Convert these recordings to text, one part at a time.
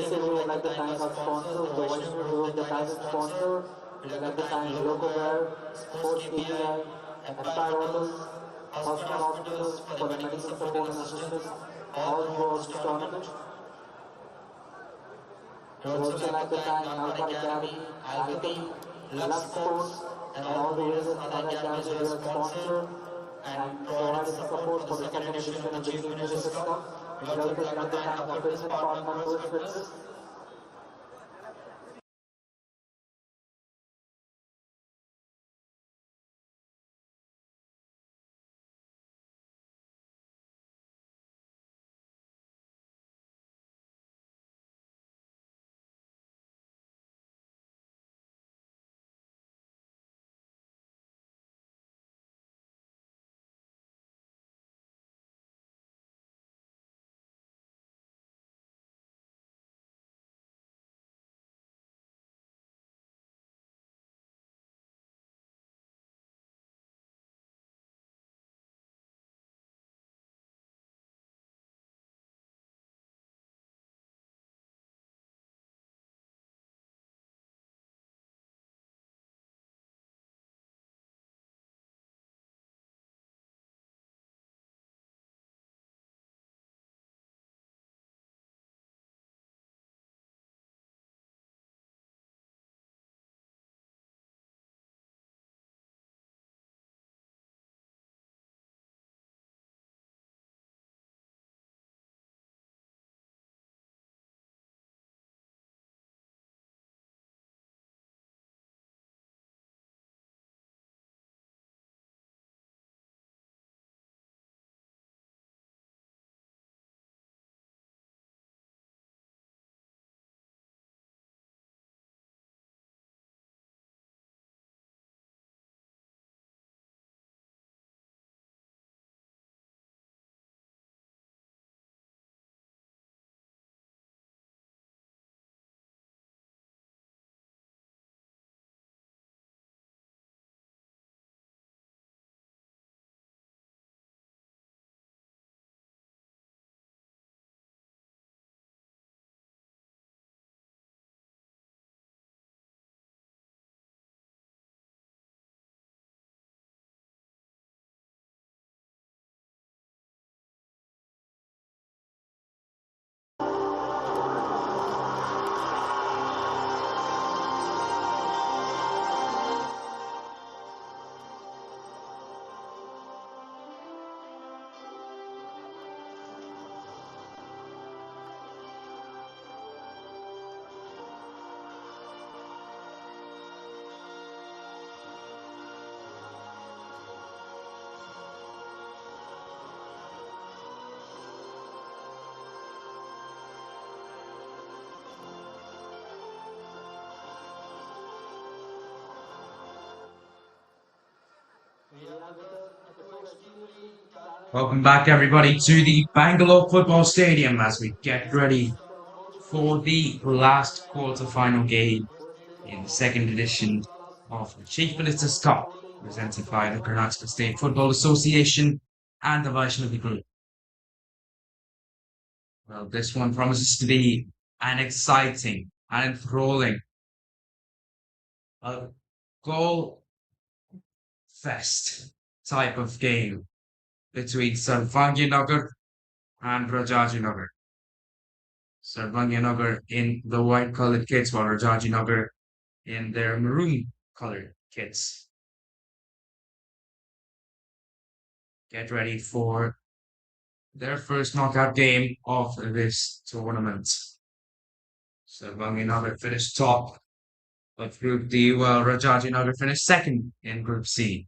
Initially, we would like to thank our sponsors, the Vaishnav who is the title sponsor. We'd like to thank Local Wear, SportsKPI, Empire Hotels, Hospital Hospitals for the medical support and assistance all throughout this tournament. We would also like to thank Nalpar Academy, Alchemy, Lux Sports, and all the various other academies who have sponsored and provided the support for the second edition of the Junior System Cup. We would also like to thank our business partner, First Fitness. Welcome back, everybody, to the Bangalore Football Stadium as we get ready for the last quarter-final game in the second edition of the Chief Minister's Cup, presented by the Karnataka State Football Association and the Vaishnavi Group. Well, this one promises to be an exciting and enthralling goal fest type of game between Sarvagnanagar and Rajajinagar. Sarvagnanagar in the white colored kits, while Rajajinagar in their maroon colored kits. Get ready for their first knockout game of this tournament. Sarvagnanagar finished top of Group D, while Rajajinagar finished second in Group C.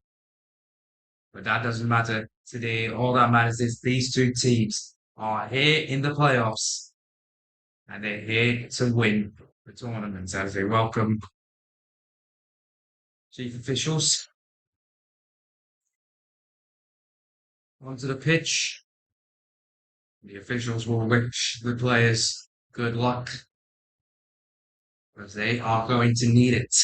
But that doesn't matter today. All that matters is these two teams are here in the playoffs and they're here to win the tournament as they welcome chief officials onto the pitch. The officials will wish the players good luck because they are going to need it.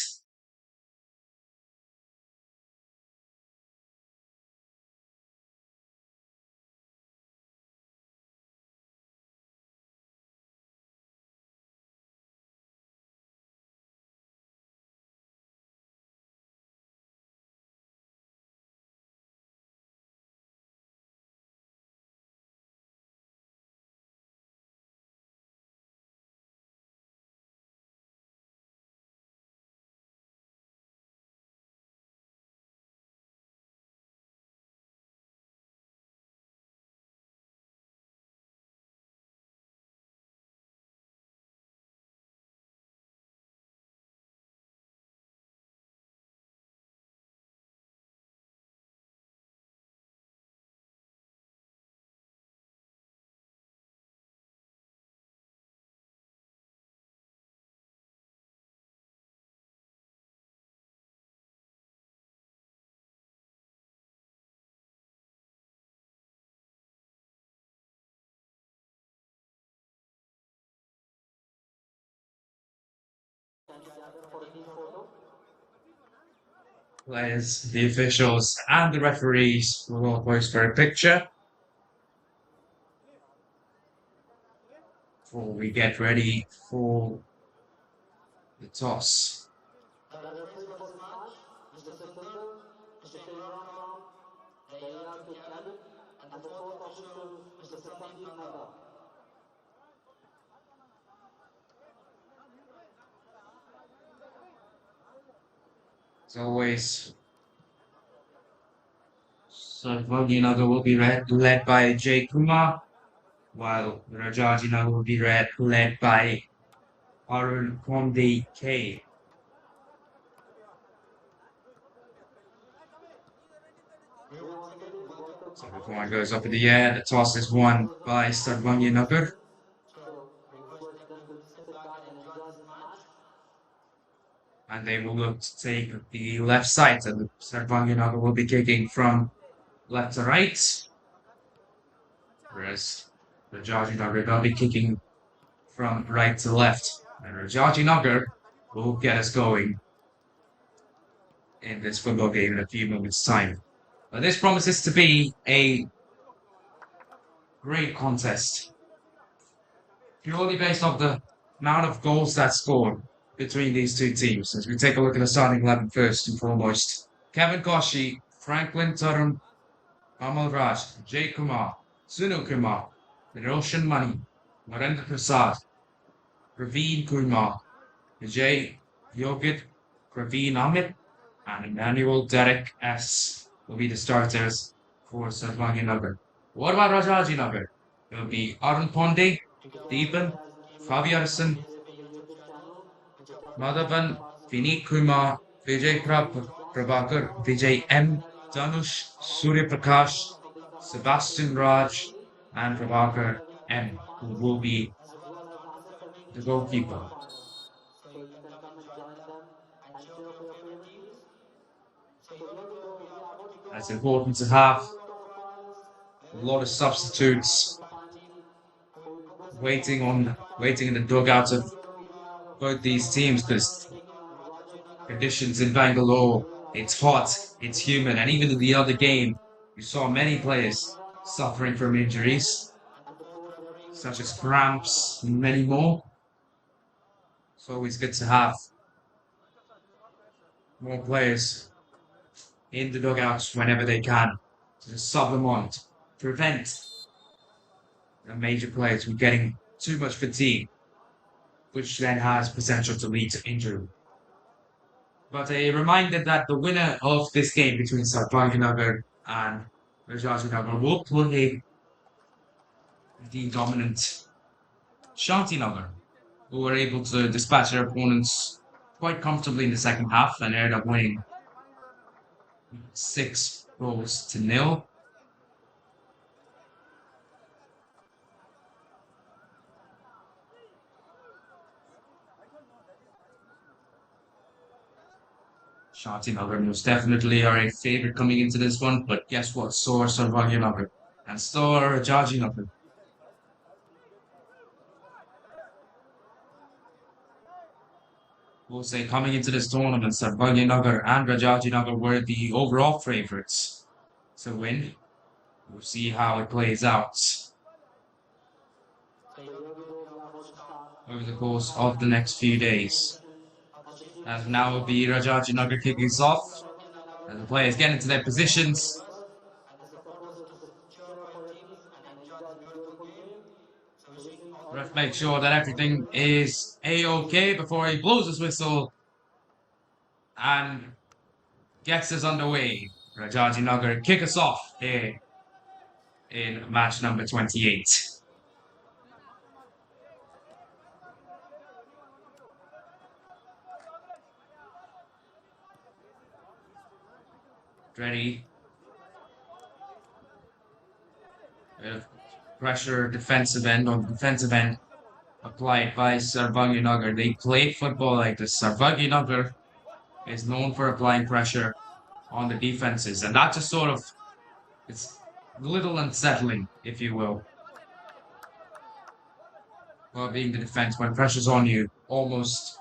Players, the officials, and the referees will all pose for a picture before we get ready for the toss. The referee for this match, Mr. Satinder, Mr. Shriram, the AR to Cabin, and the fourth official, Mr. Sarvagnanagar. As always, Sarvagnanagar will be led by Jay Kumar, while Rajajinagar will be led by Arun Konde K. So the point goes up in the air. The toss is won by Sarvagnanagar. And they will look to take the left side, and Sarvagnanagar will be kicking from left to right, whereas Rajajinagar will be kicking from right to left. And Rajajinagar will get us going in this football game in a few moments' time. But this promises to be a great contest, purely based off the amount of goals that's scored between these two teams. As we take a look at the starting 11 first and foremost, Kevin Koshi, Franklin Tarum, Amal Raj, Jay Kumar, Sunu Kumar, Roshan Mani, Narendra Prasad, Praveen Kumar, Vijay Yogit, Praveen Amit, and Emmanuel Derek S. will be the starters for Sarvagnanagar. What about Rajajinagar? It will be Arun Ponde, Deepan, Fabiarson, Madhavan, Vineet Kumar, Vijay Prabhakar, Vijay M, Danush, Surya Prakash, Sebastian Raj, and Prabhakar M, who will be the goalkeeper. It's important to have a lot of substitutes waiting in the dugout of both these teams, because conditions in Bangalore, it's hot, it's humid, and even in the other game, we saw many players suffering from injuries, such as cramps and many more. It's always good to have more players in the dugouts whenever they can, to just sub them on, to prevent the major players from getting too much fatigue, which then has potential to lead to injury. But a reminder that the winner of this game between Sarvagnanagar and Rajajinagar will play the dominant Shantinagar, who were able to dispatch their opponents quite comfortably in the second half and ended up winning 6-0. Shantinagar most definitely are a favorite coming into this one, but guess what? So are Sarvagnanagar and so are Rajajinagar. We'll say coming into this tournament, Sarvagnanagar and Rajajinagar were the overall favorites to win. We'll see how it plays out over the course of the next few days. As now will be Rajajinagar kicking us off, as the players get into their positions. Ref makes sure that everything is A-OK before he blows his whistle and gets us underway. Rajajinagar kick us off here in match number 28. Ready. Pressure defensive end on defensive end applied by Sarvagnanagar. They play football like this. Sarvagnanagar is known for applying pressure on the defenses, and that just sort of, it's a little unsettling, if you will. Well, being the defense, when pressure's on you, almost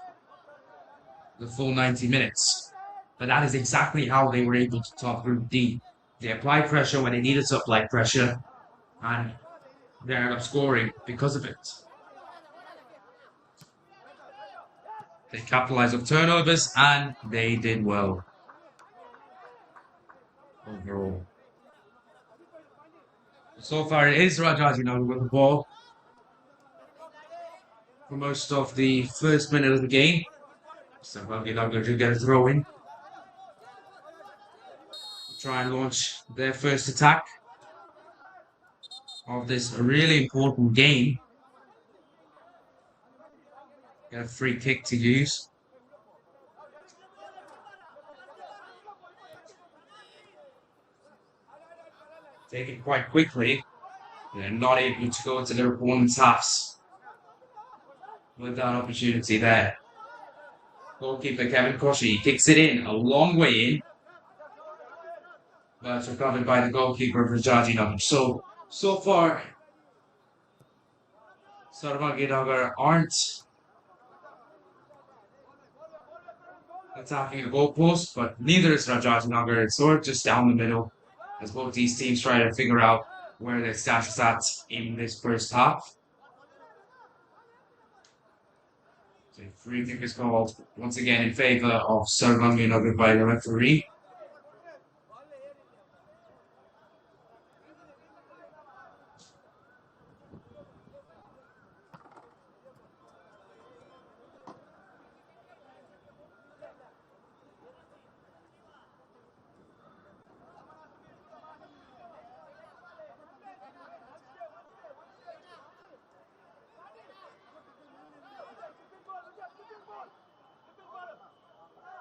the full 90 minutes. But that is exactly how they were able to top Group D. They applied pressure when they needed to apply pressure, and they ended up scoring because of it. They capitalized on turnovers, and they did well overall. So far, it is Rajajinagar with the ball for most of the first minute of the game. Sarvagnanagar to get a throw in. Try and launch their first attack of this really important game. Get a free kick to use. Take it quite quickly. They're not able to go into their opponent's halves with that opportunity there. Goalkeeper Kevin Koshi kicks it in, a long way in. But it's recovered by the goalkeeper of Rajajinagar. So far, Sarvagnanagar aren't attacking the goalpost, but neither is Rajajinagar. It's sort of just down the middle as both these teams try to figure out where their stash is at in this first half. So free kick is called once again in favour of Sarvagnanagar by the referee.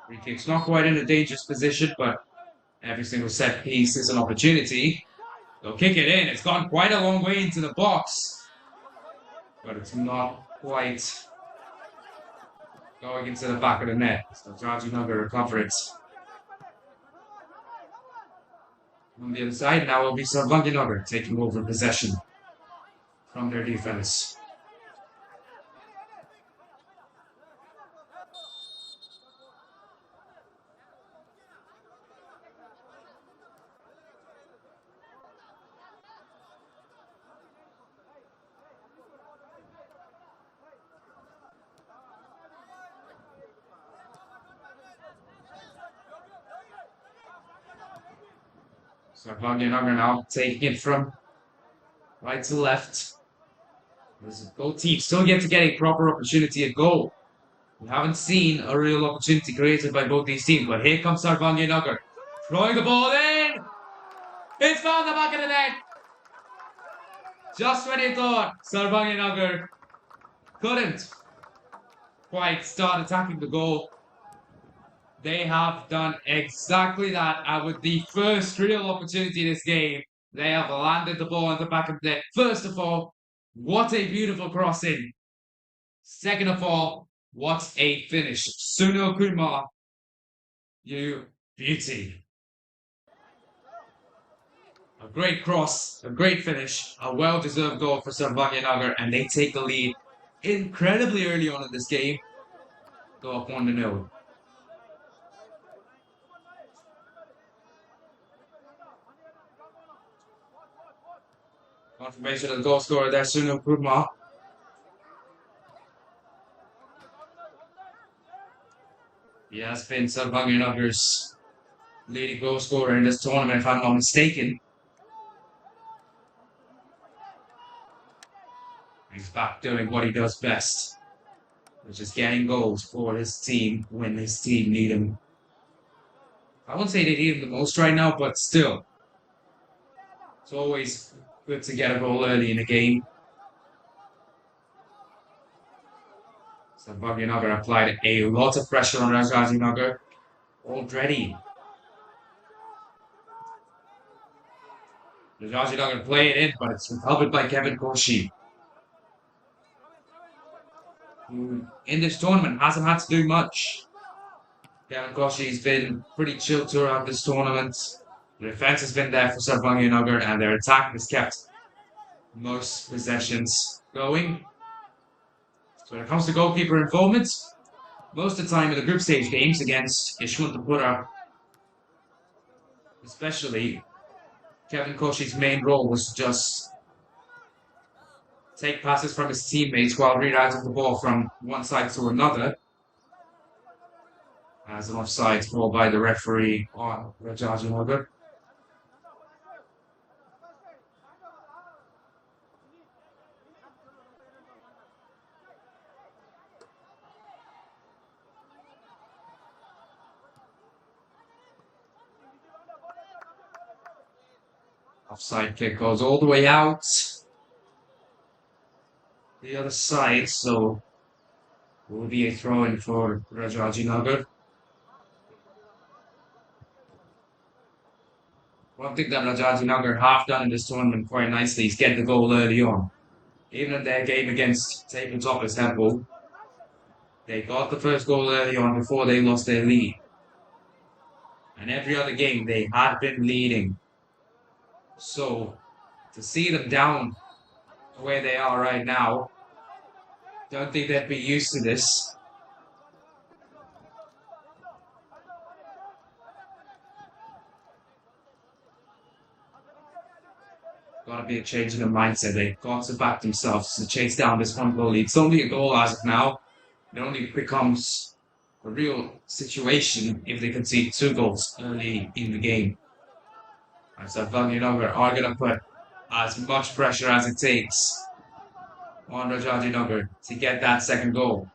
Free kick's not quite in a dangerous position, but every single set piece is an opportunity. They'll kick it in. It's gone quite a long way into the box, but it's not quite going into the back of the net. So Rajajinagar recover it. On the other side, now will be Sarvagnanagar taking over possession from their defense. Sarvagnanagar now taking it from right to left. Both teams still yet to get a proper opportunity at goal. We haven't seen a real opportunity created by both these teams, but here comes Sarvagnanagar. Throwing the ball in! It's found the back of the net! Just when he thought Sarvagnanagar couldn't quite start attacking the goal, they have done exactly that, and with the first real opportunity in this game, they have landed the ball in the back of the net. First of all, what a beautiful crossing. Second of all, what a finish. Sunil Kumar, you beauty. A great cross, a great finish, a well-deserved goal for Sarvagnanagar, and they take the lead incredibly early on in this game. Go up 1-0. Confirmation of the goal scorer there, Sunil Kumar. He has been Sarvagnanagar's leading goal scorer in this tournament, if I'm not mistaken. He's back doing what he does best, which is getting goals for his team when his team need him. I won't say they need him the most right now, but still. It's always good to get a goal early in a game. Sarvagnanagar applied a lot of pressure on Rajajinagar already. Rajajinagar play it in, but it's recovered by Kevin Koshi, who in this tournament hasn't had to do much. Kevin Koshi's been pretty chill throughout this tournament. The defense has been there for Sarvagnanagar, and their attack has kept most possessions going. So when it comes to goalkeeper involvement, most of the time in the group stage games against Yeshwantapura, especially, Kevin Koshi's main role was to just take passes from his teammates while rerouting the ball from one side to another. As an offside call by the referee on Rajajinagar. Offside kick goes all the way out the other side, so it will be a throw-in for Rajajinagar. One thing that Rajajinagar have done in this tournament quite nicely is get the goal early on. Even in their game against Tabletop Istanbul, they got the first goal early on before they lost their lead. And every other game they had been leading. So to see them down where they are right now, don't think they'd be used to this. Got to be a change in the mindset. They've got to back themselves to chase down this one goal lead. It's only a goal as of now. It only becomes a real situation if they concede 2 goals early in the game. And Sarvagnanagar are going to put as much pressure as it takes on Rajajinagar to get that second goal.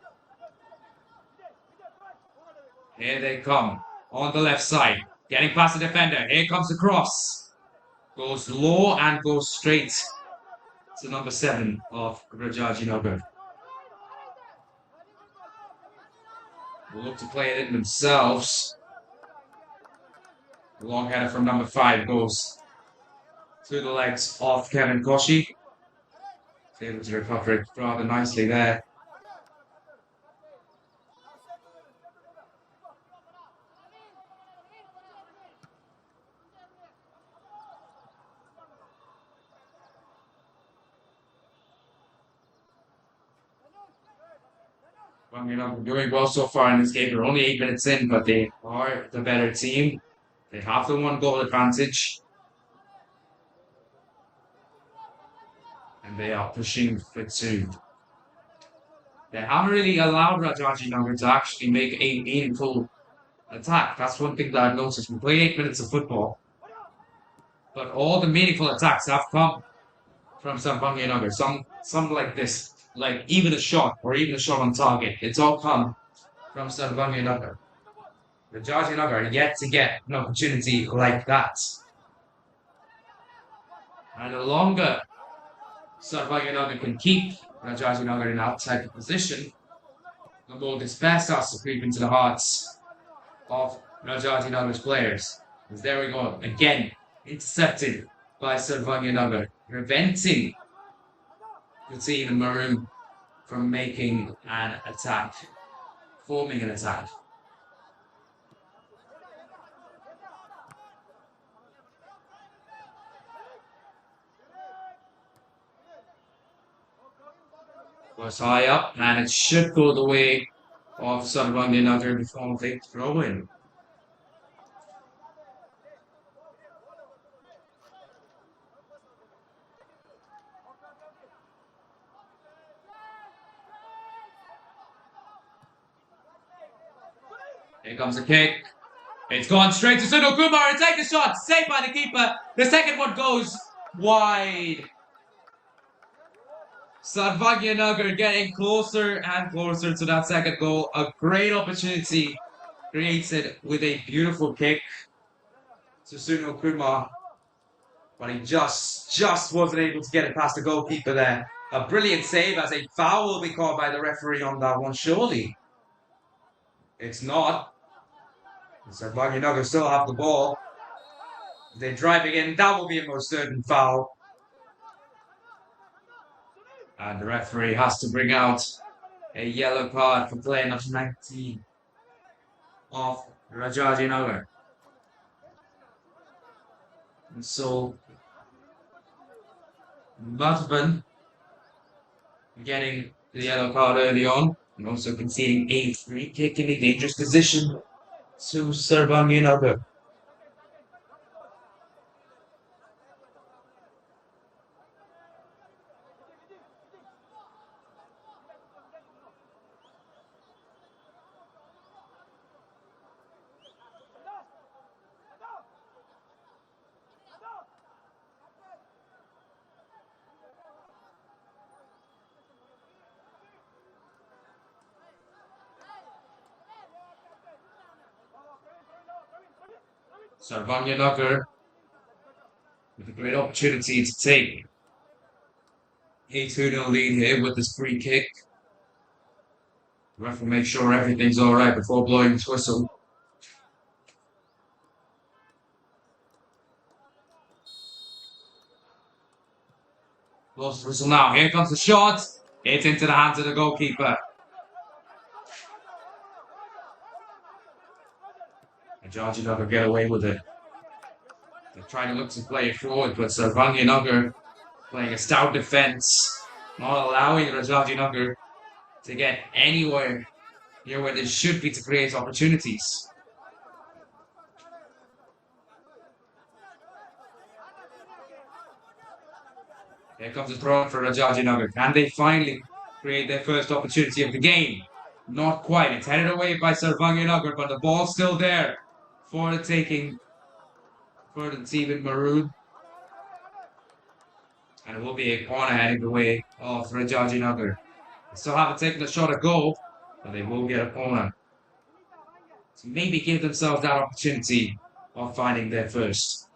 Here they come on the left side, getting past the defender. Here comes the cross. Goes low and goes straight to number 7 of Rajajinagar. Will look to play it in themselves. The long header from number 5 goes to the legs of Kevin Koshi. Able to recover it rather nicely there. Bangalore doing well so far in this game. They're only 8 minutes in, but they are the better team. They have the 1 goal advantage. And they are pushing for 2. They haven't really allowed Rajajinagar to actually make a meaningful attack. That's one thing that I've noticed. We play 8 minutes of football, but all the meaningful attacks have come from Sarvagnanagar. Some like this, like even a shot or even a shot on target. It's all come from Sarvagnanagar. Rajajinagar yet to get an opportunity like that. And the longer Sarvagnanagar can keep Rajajinagar in that type of position, the more despair starts to creep into the hearts of Rajajinagar's players. Because there we go, again, intercepted by Sarvagnanagar, preventing the team in maroon from making an attack, forming an attack. Was high up, and it should go the way of Sarvagnanagar before they throw in. Here comes the kick. It's gone straight to Sunil Kumar and take the shot. Saved by the keeper. The second one goes wide. Sarvagnanagar getting closer and closer to that second goal. A great opportunity created with a beautiful kick to Sunil Kumar. But he just wasn't able to get it past the goalkeeper there. A brilliant save as a foul will be called by the referee on that one, surely. It's not. Sarvagnanagar still have the ball. They're driving in. That will be a most certain foul. And the referee has to bring out a yellow card for player number 19 of Rajajinagar. And so, Madhavan getting the yellow card early on. and also conceding a free kick in a dangerous position to Sarvagnanagar. Sarvagnanagar with a great opportunity to take a 2-0 lead here with this free kick. The ref will make sure everything's all right before blowing his whistle. Blows the whistle now. Here comes the shot. It's into the hands of the goalkeeper. And Rajajinagar get away with it. They're trying to look to play it forward, but Sarvagnanagar playing a stout defence, not allowing Rajajinagar to get anywhere near where they should be to create opportunities. Here comes the throw for Rajajinagar. Can they finally create their first opportunity of the game? Not quite. It's headed away by Sarvagnanagar, but the ball's still there for the taking for the team in maroon. And it will be a corner heading the way of Rajajinagar. They still haven't taken a shot at goal, but they will get a corner. So maybe give themselves that opportunity of finding their first.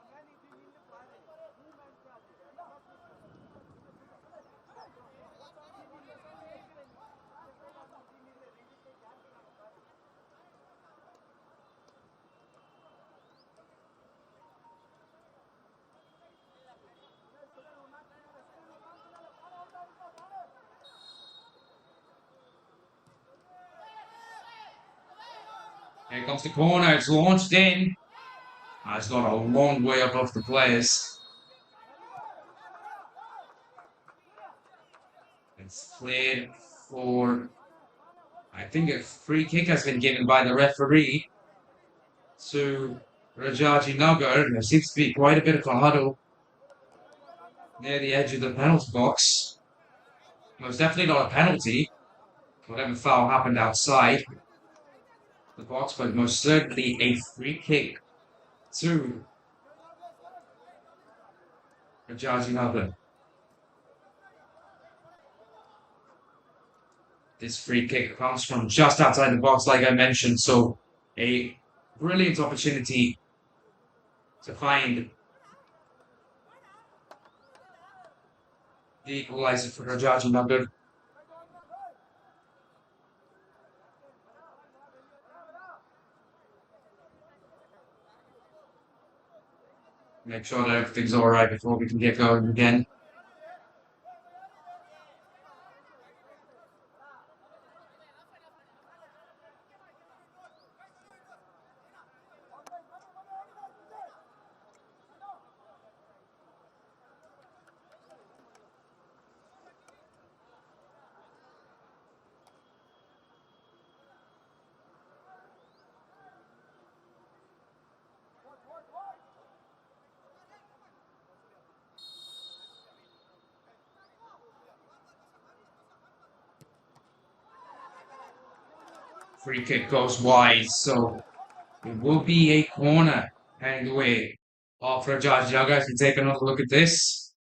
Here comes the corner, it's launched in. It's gone a long way above the players. It's cleared for, I think a free kick has been given by the referee to Rajajinagar. There seems to be quite a bit of a huddle near the edge of the penalty box. Most definitely not a penalty. Whatever foul happened outside the box, but most certainly a free kick to Rajajinagar. This free kick comes from just outside the box, like I mentioned, so a brilliant opportunity to find the equalizer for Rajajinagar. Make sure that everything's all right before we can get going again. Free kick goes wide, so it will be a corner heading the way of Rajajinagar as we take another look at this.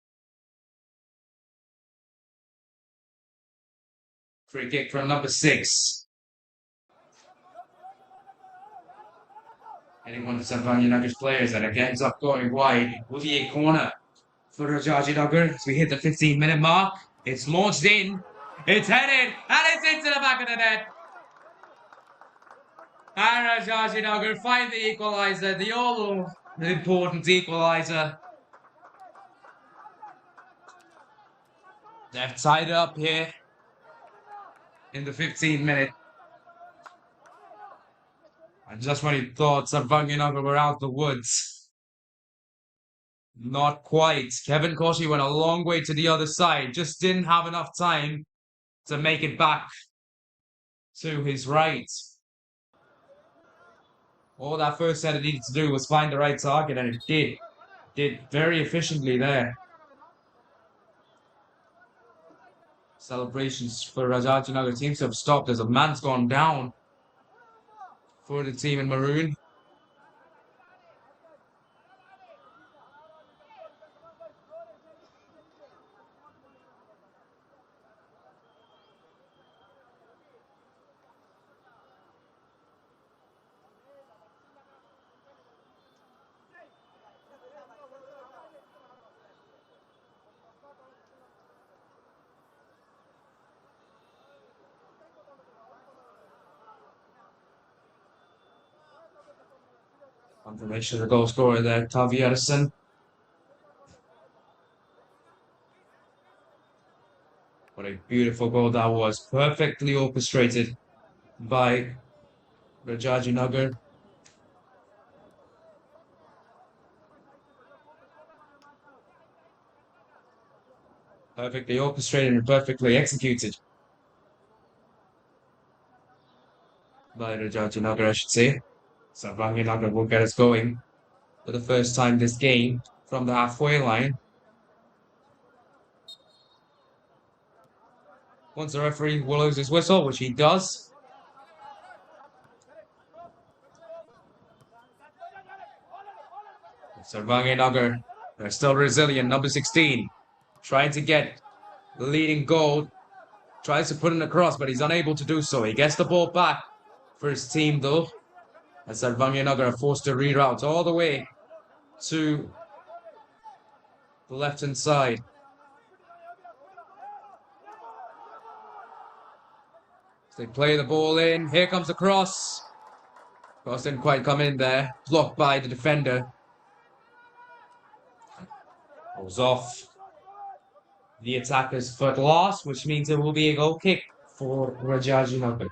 Free kick from number 6. Heading one of Sarvagnanagar's players, and again ends up going wide. It will be a corner for Rajajinagar as we hit the 15-minute mark. It's launched in, it's headed, and it's into the back of the net. And Rajajinagar find the equaliser, the all-important equaliser. They've tied up here in the 15th minute. And just when you thought Sarvagnanagar were out of the woods, not quite. Kevin Koshi went a long way to the other side, just didn't have enough time to make it back to his right. All that first set needed to do was find the right target, and it did. Did very efficiently there. Celebrations for Rajajinagar seems to have stopped as a man's gone down for the team in maroon. Confirmation of the goal scorer there, Tavi Edison. What a beautiful goal that was. Perfectly orchestrated by Rajajinagar. Perfectly orchestrated and perfectly executed by Rajajinagar, I should say. Sarvagnanagar will get us going for the first time this game from the halfway line. Once the referee blows his whistle, which he does. Sarvagnanagar, they're still resilient. Number 16, trying to get the leading goal. Tries to put it across, but he's unable to do so. He gets the ball back for his team, though. And Sarvagnanagar are forced to reroute all the way to the left-hand side. They play the ball in. Here comes the cross. Cross didn't quite come in there. Blocked by the defender. Goes off the attacker's foot loss, which means it will be a goal kick for Rajajinagar.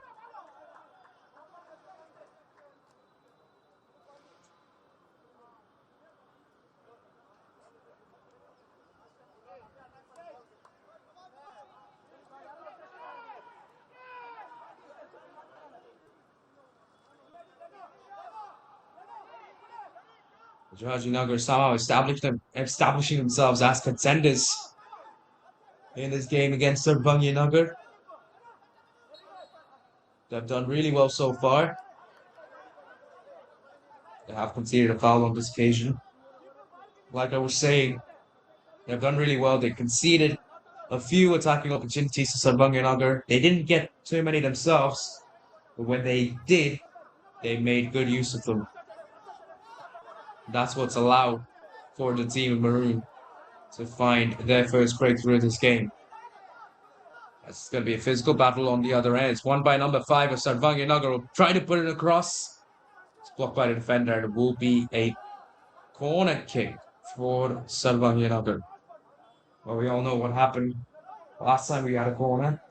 Rajajinagar somehow establishing themselves as contenders in this game against Sarvagnanagar. They've done really well so far. They have conceded a foul on this occasion. Like I was saying, they've done really well. They conceded a few attacking opportunities to Sarvagnanagar. They didn't get too many themselves, but when they did, they made good use of them. That's what's allowed for the team in maroon to find their first breakthrough in this game. It's going to be a physical battle on the other end. It's won by number 5 of Sarvagnanagar. Will try to put it across. It's blocked by the defender. It will be a corner kick for Sarvagnanagar. Well, we all know what happened last time we had a corner.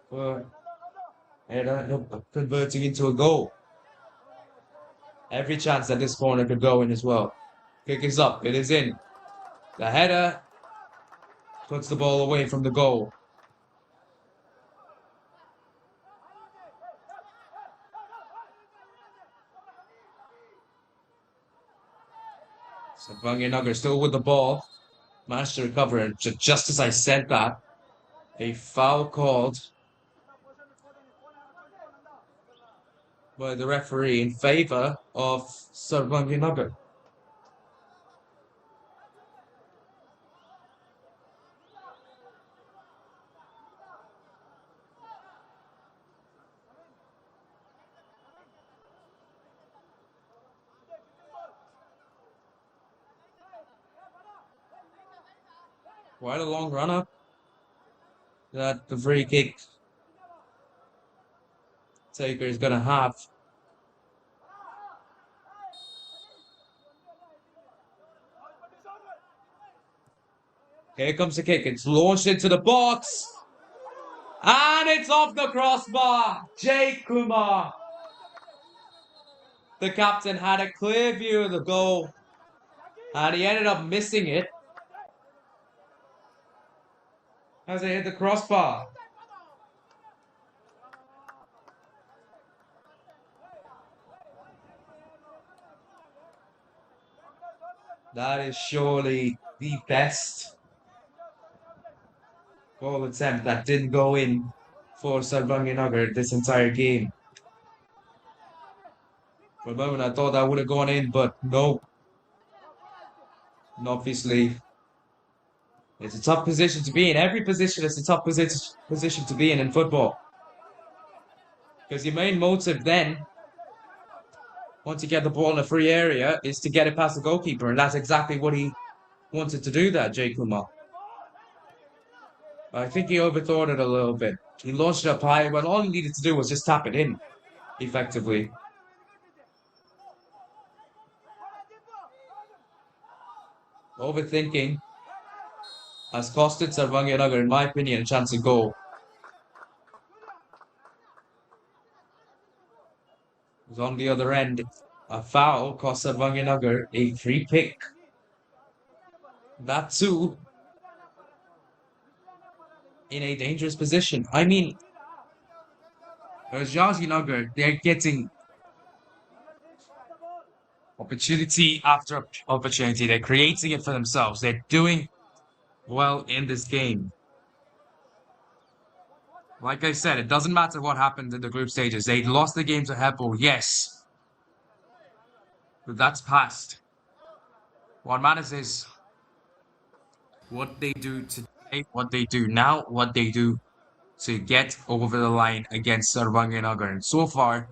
But it ended up converting into a goal. Every chance that this corner could go in as well. Kick is up. It is in. The header puts the ball away from the goal. Sarvagnanagar still with the ball. Managed to recover it. Just as I said that, a foul called by the referee in favor of Sarvagnanagar. Quite a long run-up that the free kick taker is going to have. Here comes the kick. It's launched into the box. And it's off the crossbar. Jay Kumar. The captain had a clear view of the goal. And he ended up missing it. as they hit the crossbar. That is surely the best goal attempt that didn't go in for Sarvagnanagar this entire game. For a moment, I thought that would have gone in, but no. And obviously, it's a tough position to be in. Every position is a tough position to be in football. Because your main motive then, once you get the ball in a free area, is to get it past the goalkeeper. And that's exactly what he wanted to do, that Jay Kumar. I think he overthought it a little bit. He launched it up high, but all he needed to do was just tap it in, effectively. Overthinking has costed Sarvagnanagar, in my opinion, a chance to goal. On the other end, a foul cost Sarvagnanagar a free kick. That too in a dangerous position. I mean, Rajajinagar, they're getting opportunity after opportunity. They're creating it for themselves. They're doing well in this game. Like I said, it doesn't matter what happened in the group stages. They lost the game to Heppel, yes. But that's past. What matters is what they do today, what they do now, what they do to get over the line against Sarvagnanagar. And so far,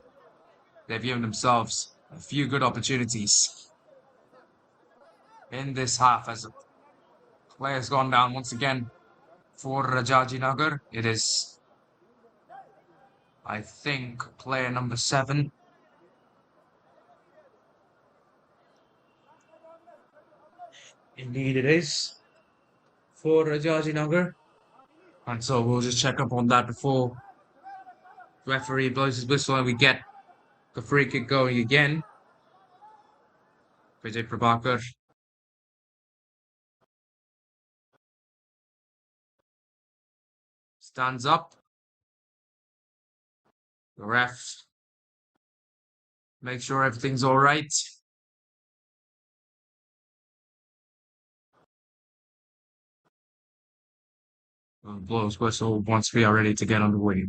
they've given themselves a few good opportunities in this half as the play has gone down once again for Rajajinagar. It is, I think, player number 7. Indeed, it is for Rajajinagar. And so we'll just check up on that before the referee blows his whistle and we get the free kick going again. Vijay Prabhakar stands up. The ref makes sure everything's all right. Blows whistle once we are ready to get underway.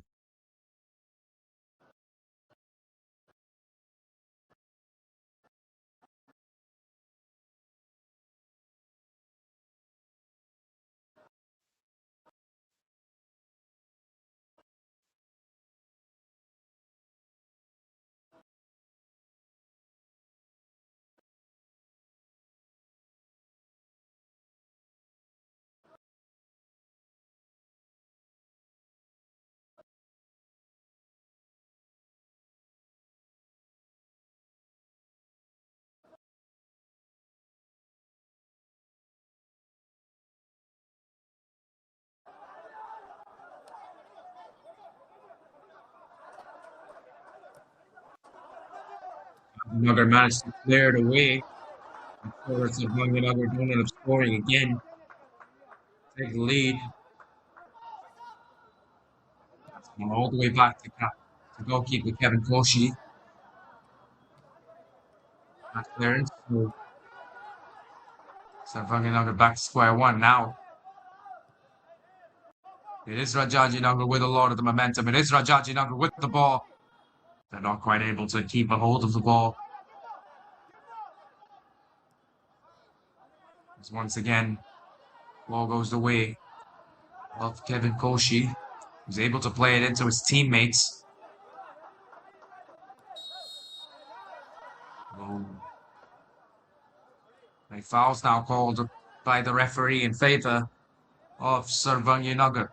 Nagar managed to clear it away. Of course, if Nagar don't end up scoring again, take the lead. That's going all the way back to goalkeeper Kevin Koshi. That clearance. So Sarvagnanagar back to square one now. It is Rajajinagar with a lot of the momentum. It is Rajajinagar with the ball. They're not quite able to keep a hold of the ball. As once again, ball goes the way of Kevin Koshi. He's able to play it into his teammates. A foul's now called by the referee in favor of Sarvagnanagar.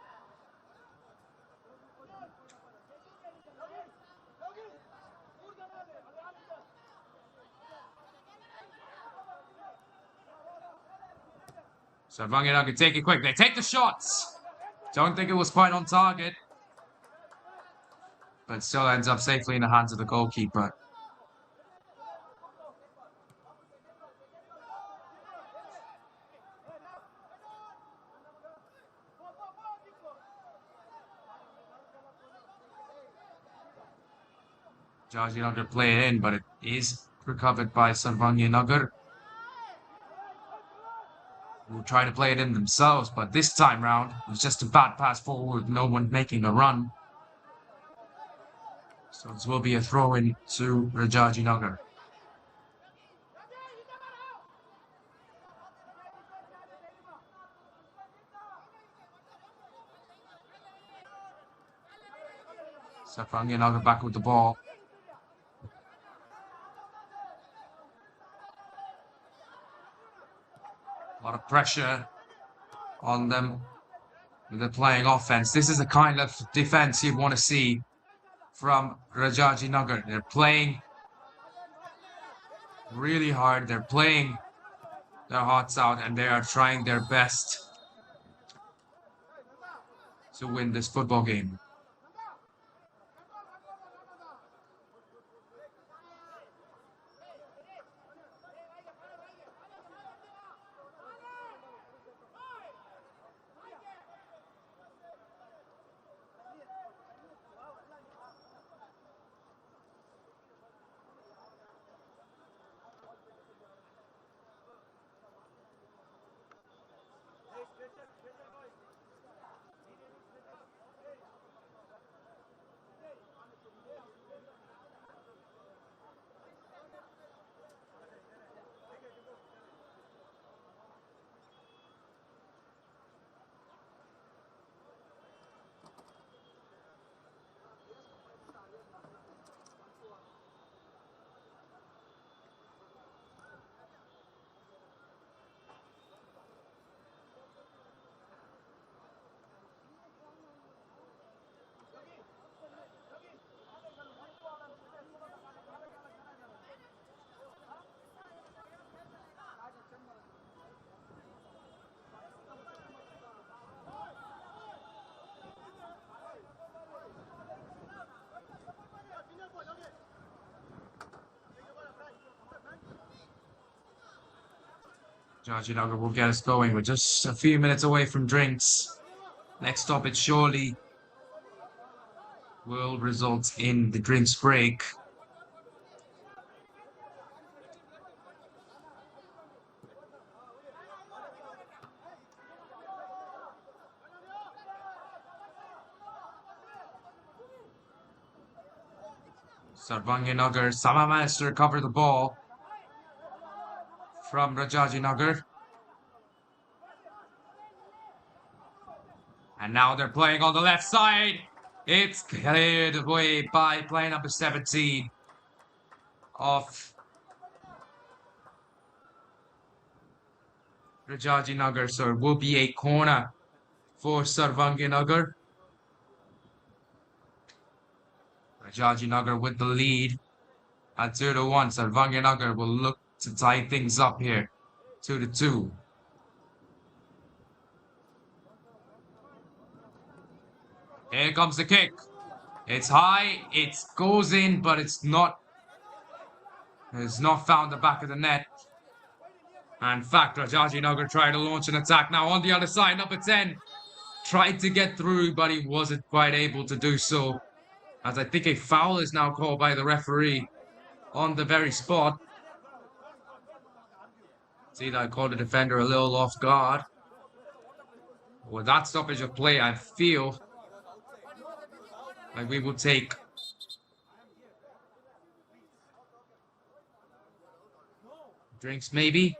Sarvagnanagar take it quick. They take the shots. Don't think it was quite on target. But still ends up safely in the hands of the goalkeeper. Rajajinagar play it in, but it is recovered by Sarvagnanagar, who will try to play it in themselves, but this time round, it was just a bad pass forward, no one making a run. So this will be a throw-in to Rajajinagar. Sarvagnanagar back with the ball. A lot of pressure on them. They're playing offense. This is the kind of defense you want to see from Rajajinagar. They're playing really hard. They're playing their hearts out, and they are trying their best to win this football game. Rajajinagar will get us going. We're just a few minutes away from drinks. Next stoppage surely will result in the drinks break. Sarvagnanagar somehow managed to recover the ball from Rajajinagar. And now they're playing on the left side. It's cleared away by player number 17 of Rajajinagar. So it will be a corner for Sarvagnanagar. Rajajinagar with the lead at 2-1. Sarvagnanagar will look to tie things up here. 2-2. Here comes the kick. It's high. It goes in, but it's not found the back of the net. And in fact, Rajajinagar tried to launch an attack. Now on the other side, number 10 tried to get through, but he wasn't quite able to do so. As I think a foul is now called by the referee on the very spot. See that I called the defender a little off guard. With that stoppage of play, I feel like we will take drinks maybe.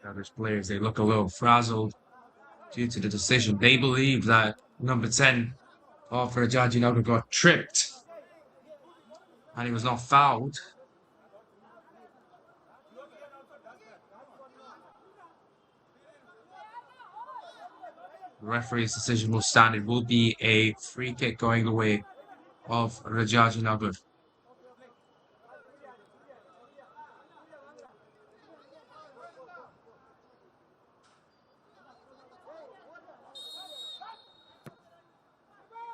Others players, they look a little frazzled due to the decision. They believe that number 10 of Rajajinagar got tripped and he was not fouled. The referee's decision will stand. It will be a free kick going the way of Rajajinagar.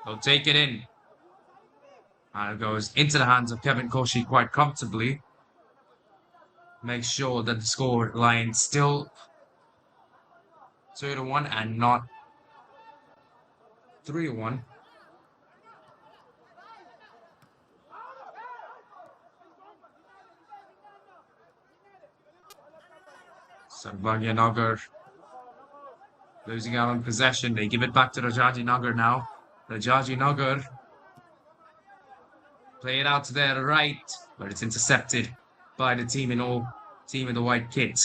They'll take it in. And it goes into the hands of Kevin Koshi quite comfortably. Make sure that the score line still 2-1 and not 3-1. Sarvagnanagar losing out on possession. They give it back to Rajajinagar now. Rajajinagar play it out to their right, but it's intercepted by the team in the white kit.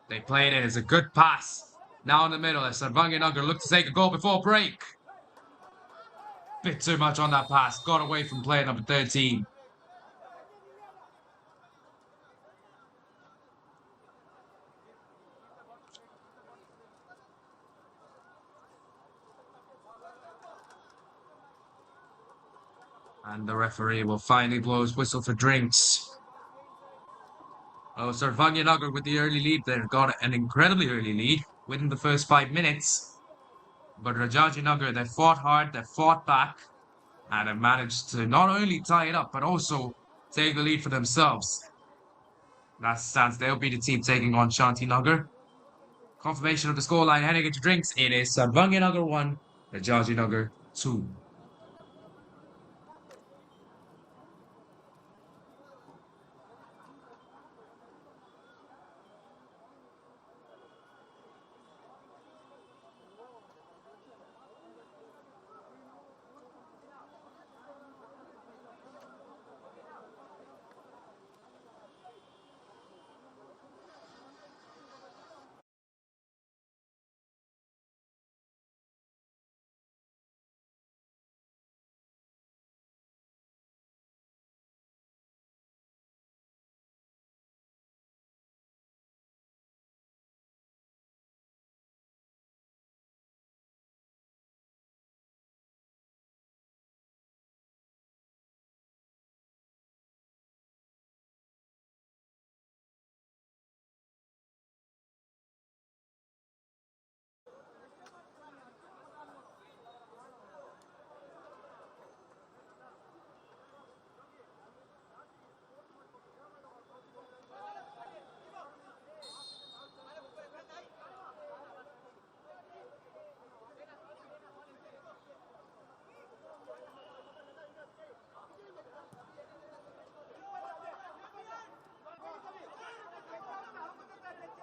They play it in. It's a good pass. Now in the middle, as Sarvagnanagar look to take a goal before break. Bit too much on that pass. Got away from player number 13. And the referee will finally blow his whistle for drinks. Oh, Sarvagnanagar with the early lead there. Got an incredibly early lead within the first 5 minutes. But Rajajinagar, they fought hard, they fought back, and have managed to not only tie it up, but also take the lead for themselves. That stands, they'll be the team taking on Shantinagar. Confirmation of the scoreline heading into drinks. It is Sarvagnanagar 1, Rajajinagar 2.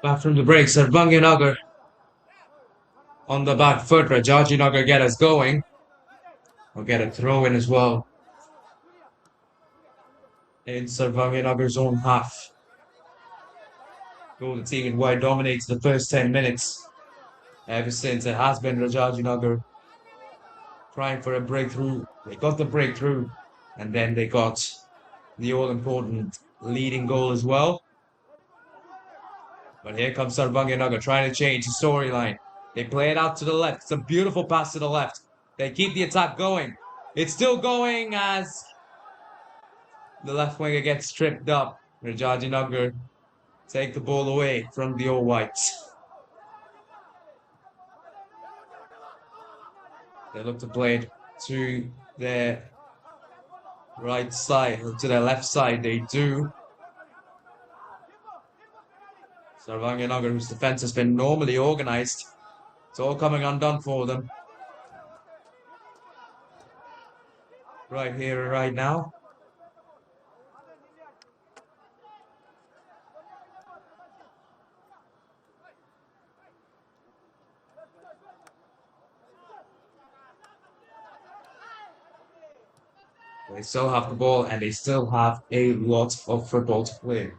Back from the break, Sarvagnanagar on the back foot. Rajajinagar get us going. We'll get a throw in as well in Sarvagnanagar's own half. The team in white dominates the first 10 minutes. Ever since it has been Rajajinagar trying for a breakthrough. They got the breakthrough, and then they got the all-important leading goal as well. But here comes Sarvagnanagar trying to change the storyline. They play it out to the left. It's a beautiful pass to the left. They keep the attack going. It's still going as the left winger gets tripped up. Rajajinagar take the ball away from the All Whites. They look to play it to their right side, or to their left side. They do. Sarvagnanagar, whose defense has been normally organized. It's all coming undone for them. Right here, right now. They still have the ball and they still have a lot of football to play.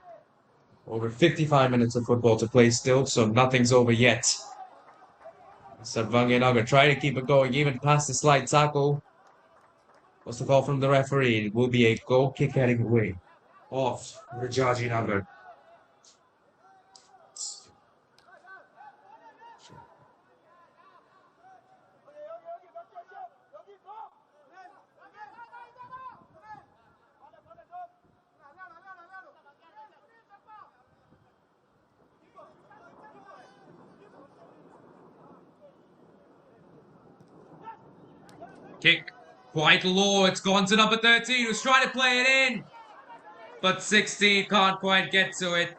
Over 55 minutes of football to play still, so nothing's over yet. Sarvagnanagar trying to keep it going, even past the slight tackle. What's the call from the referee? It will be a goal kick heading away off Rajajinagar. Kick quite low. It's gone to number 13, who's trying to play it in. But 16 can't quite get to it.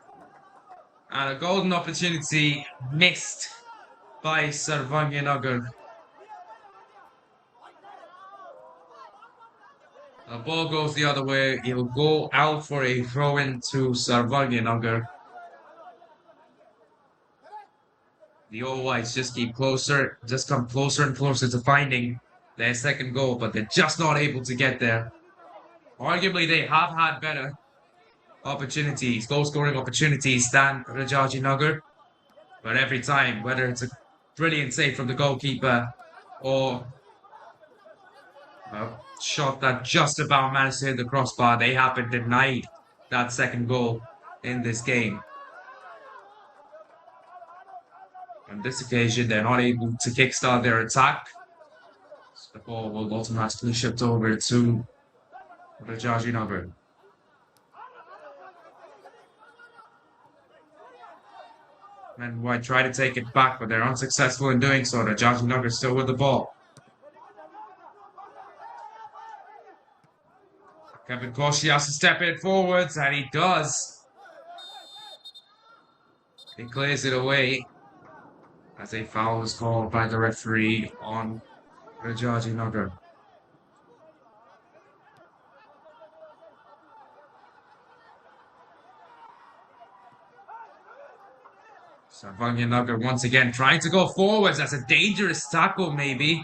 And a golden opportunity missed by Sarvagnanagar. The ball goes the other way. He'll go out for a throw-in to Sarvagnanagar. The All Whites just come closer and closer to finding their second goal, but they're just not able to get there. Arguably, they have had better opportunities, goal-scoring opportunities than Rajajinagar. But every time, whether it's a brilliant save from the goalkeeper or a shot that just about managed to hit the crossbar, they have been denied that second goal in this game. On this occasion, they're not able to kickstart their attack. So the ball will automatically shift over to Rajajinagar. And White try to take it back, but they're unsuccessful in doing so. Rajajinagar still with the ball. Kevin Koshi has to step in forwards, and he does. He clears it away as a foul is called by the referee on Rajajinagar. Sarvagnanagar once again trying to go forwards. That's a dangerous tackle maybe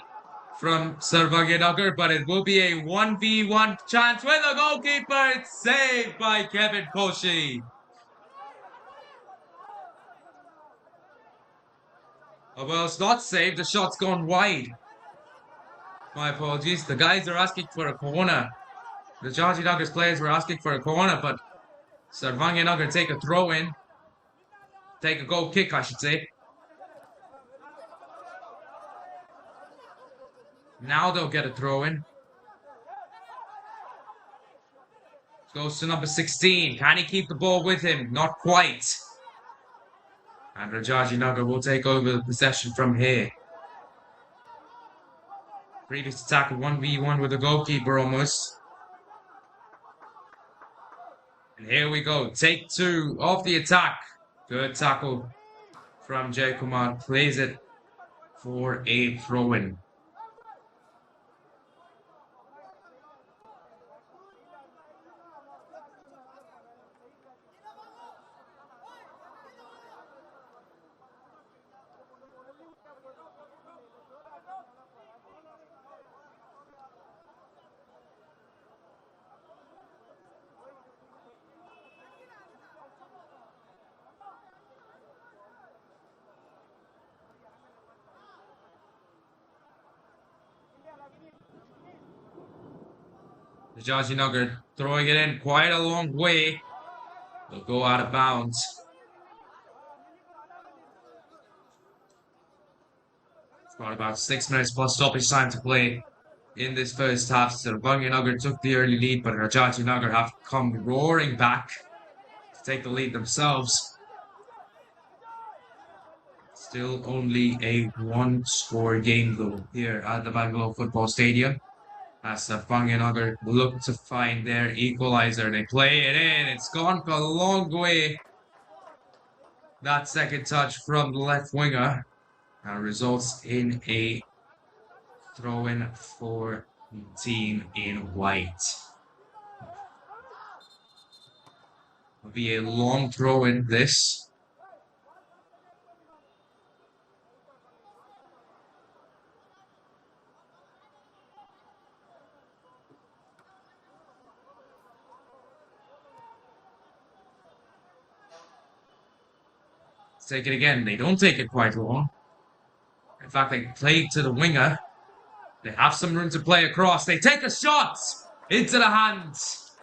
from Sarvagnanagar, but it will be a 1v1 chance with the goalkeeper. It's saved by Kevin Koshi. Oh, well, it's not saved. The shot's gone wide. My apologies. The guys are asking for a corner. The Rajajinagar's players were asking for a corner, but Sarvagnanagar take a throw in. Take a goal kick, I should say. Now they'll get a throw in. Goes to number 16. Can he keep the ball with him? Not quite. And Rajajinagar will take over the possession from here. Previous attack, 1v1 with the goalkeeper almost. And here we go. Take two of the attack. Good tackle from Jay Kumar. Plays it for a throw-in. Rajajinagar throwing it in quite a long way. Will go out of bounds. It's got about 6 minutes plus stoppage time to play in this first half. Sarvagnanagar took the early lead, but Rajajinagar have come roaring back to take the lead themselves. Still only a one-score game though here at the Bangalore Football Stadium. As Sarvagnanagar look to find their equalizer. They play it in. It's gone a long way. That second touch from the left winger results in a throw-in for the team in white. It'll be a long throw-in this. Take it again. They don't take it quite long. In fact, they play to the winger. They have some room to play across. They take a shot into the hands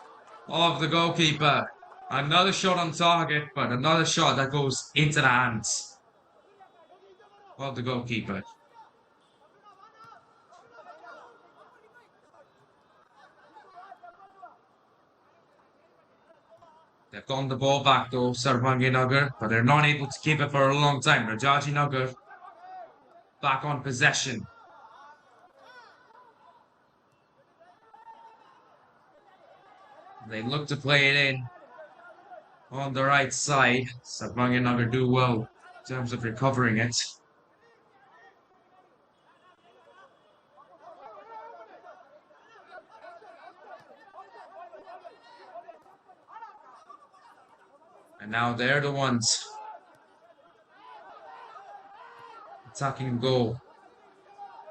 of the goalkeeper. Another shot on target, but another shot that goes into the hands of the goalkeeper. They've gotten the ball back though, Sarvagnanagar, but they're not able to keep it for a long time. Rajajinagar back on possession. They look to play it in on the right side. Sarvagnanagar do well in terms of recovering it. And now they're the ones attacking goal,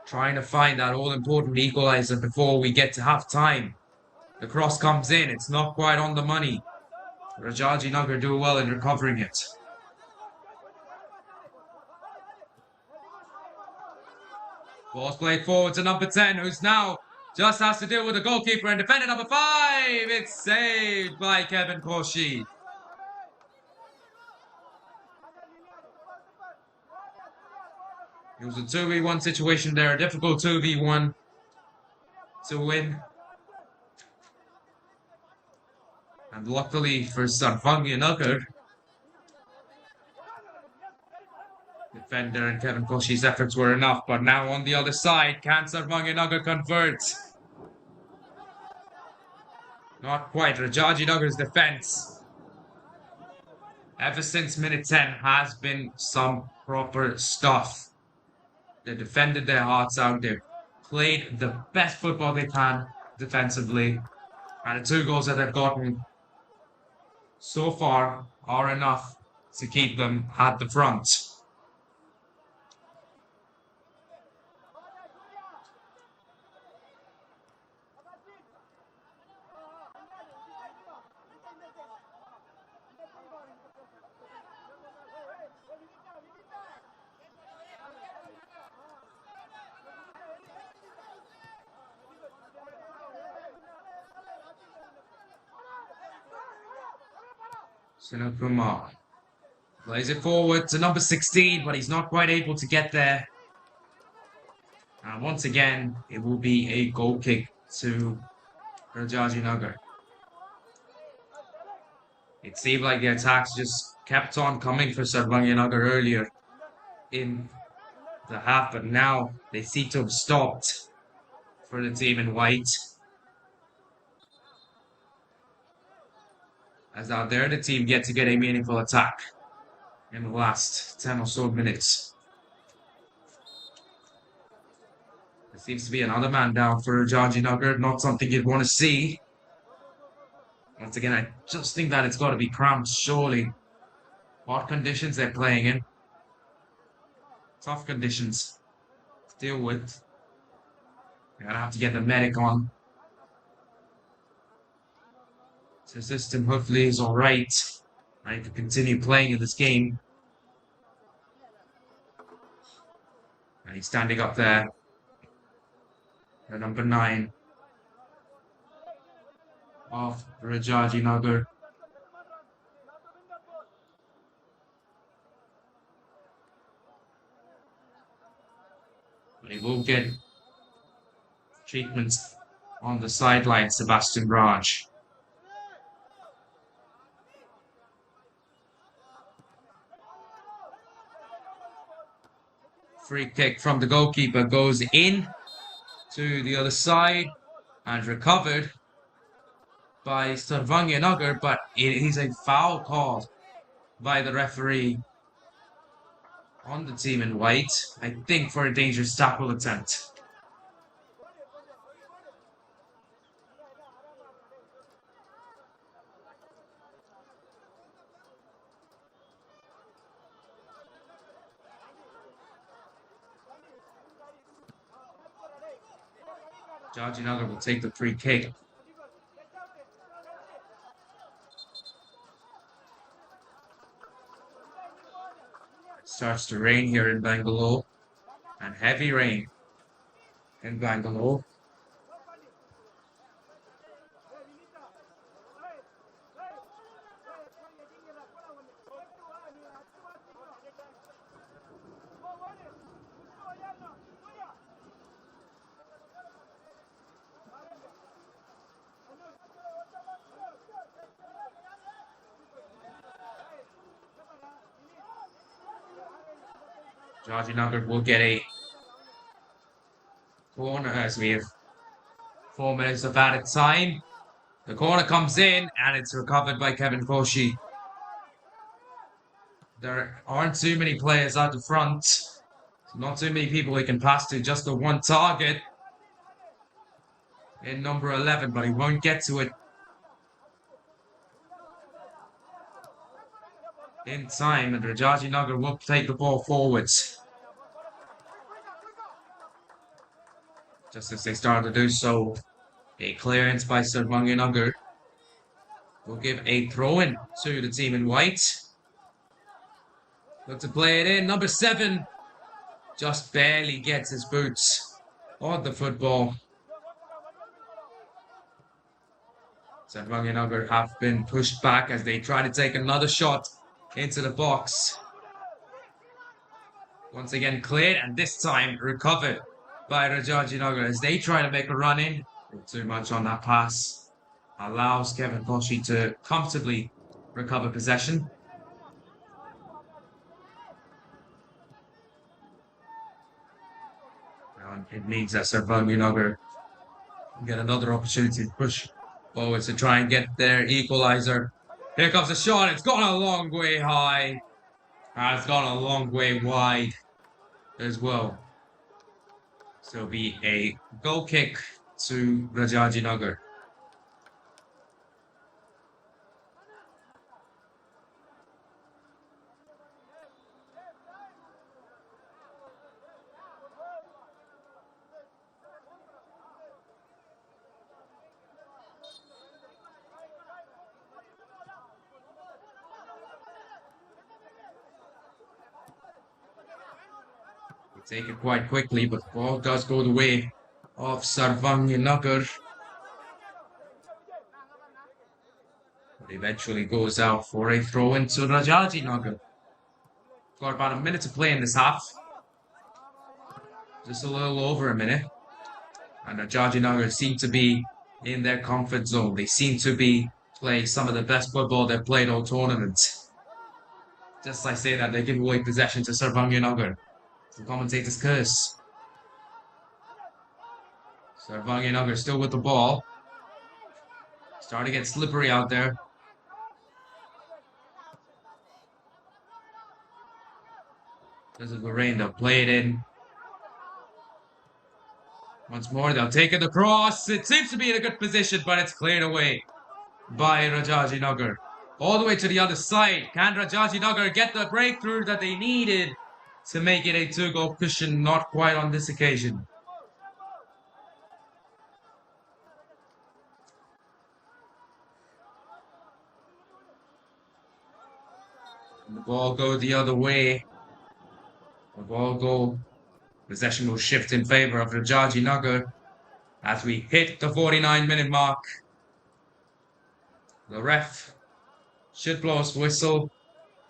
trying to find that all-important equalizer before we get to half-time. The cross comes in. It's not quite on the money. Rajajinagar do well in recovering it. Ball's played forward to number 10, who's now just has to deal with the goalkeeper and defender number 5. It's saved by Kevin Koshi. It was a 2v1 situation there, a difficult 2v1 to win. And luckily for Sarvagnanagar, defender and Kevin Koshi's efforts were enough. But now on the other side, can Sarvagnanagar convert? Not quite. Rajajinagar's defense, ever since minute 10, has been some proper stuff. They defended their hearts out. They played the best football they can defensively. And the 2 goals that they've gotten so far are enough to keep them at the front. Sinapuma plays it forward to number 16, but he's not quite able to get there. And once again, it will be a goal kick to Rajajinagar. It seemed like the attacks just kept on coming for Sarvagnanagar earlier in the half, but now they seem to have stopped for the team in white. As out there, the team yet to get a meaningful attack in the last 10 or so minutes. There seems to be another man down for Rajajinagar, not something you'd want to see. Once again, I just think that it's got to be cramps, surely. What conditions they're playing in. Tough conditions to deal with. They're going to have to get the medic on. The system hopefully is alright. I can continue playing in this game. And he's standing up there. The number 9 of Rajajinagar. He will get treatments on the sideline, Sebastian Raj. Free kick from the goalkeeper goes in to the other side and recovered by Sarvagnanagar, but it is a foul call by the referee on the team in white, I think for a dangerous tackle attempt. Rajajinagar will take the free kick. It starts to rain here in Bangalore, and heavy rain in Bangalore. Rajajinagar will get a corner as we have 4 minutes of added time. The corner comes in and it's recovered by Kevin Koshi. There aren't too many players out the front. Not too many people he can pass to, just the one target in number 11, but he won't get to it in time, and Rajajinagar will take the ball forwards. Just as they start to do so, a clearance by Sarvagnanagar will give a throw-in to the team in white. Look to play it in. Number 7 just barely gets his boots on the football. Sarvagnanagar have been pushed back as they try to take another shot into the box. Once again cleared, and this time recovered by Rajajinagar as they try to make a run in. Not too much on that pass. Allows Kevin Koshi to comfortably recover possession. And it means that Sarvagnanagar get another opportunity to push forward to try and get their equalizer. Here comes the shot. It's gone a long way high. And it's gone a long way wide as well. So it'll be a goal kick to Rajajinagar. Take it quite quickly, but the ball does go the way of Sarvagnanagar. But eventually goes out for a throw into Rajajinagar. Got about a minute to play in this half. Just a little over a minute. And Rajajinagar seem to be in their comfort zone. They seem to be playing some of the best football they've played all tournament. Just like I say that, they give away possession to Sarvagnanagar. The commentator's curse. Sarvagnanagar still with the ball. Starting to get slippery out there. This is the rain. They'll play it in. Once more, they'll take it across. It seems to be in a good position, but it's cleared away by Rajajinagar. All the way to the other side. Can Rajajinagar get the breakthrough that they needed to make it a 2-goal cushion? Not quite on this occasion. And the ball go the other way. The ball go. Possession will shift in favor of Rajajinagar as we hit the 49-minute mark. The ref should blow his whistle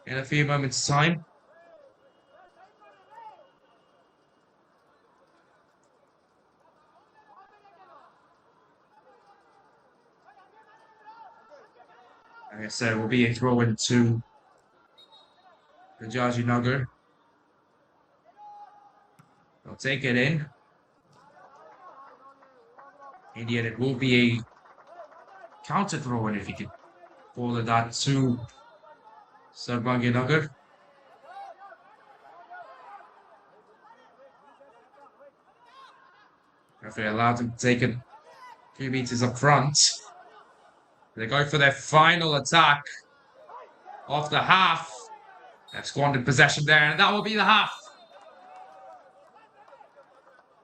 in a few moments' time. Like I said, it will be a throw into Rajajinagar. They'll take it in. And yet it will be a counter throw in if he could forward that to Sarvagnanagar. Referee allowed him to take it a few meters up front. They go for their final attack of the half. They've squandered possession there, and that will be the half.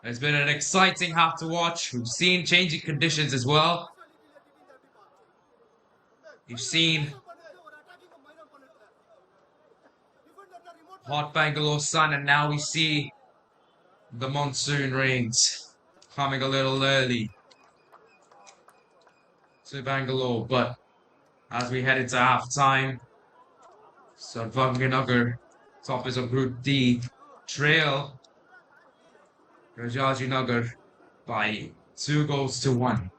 It's been an exciting half to watch. We've seen changing conditions as well. You've seen hot Bangalore sun, and now we see the monsoon rains coming a little early to Bangalore. But as we head into half-time, Sarvagnanagar, top is of Group D, trail Rajajinagar by 2-1.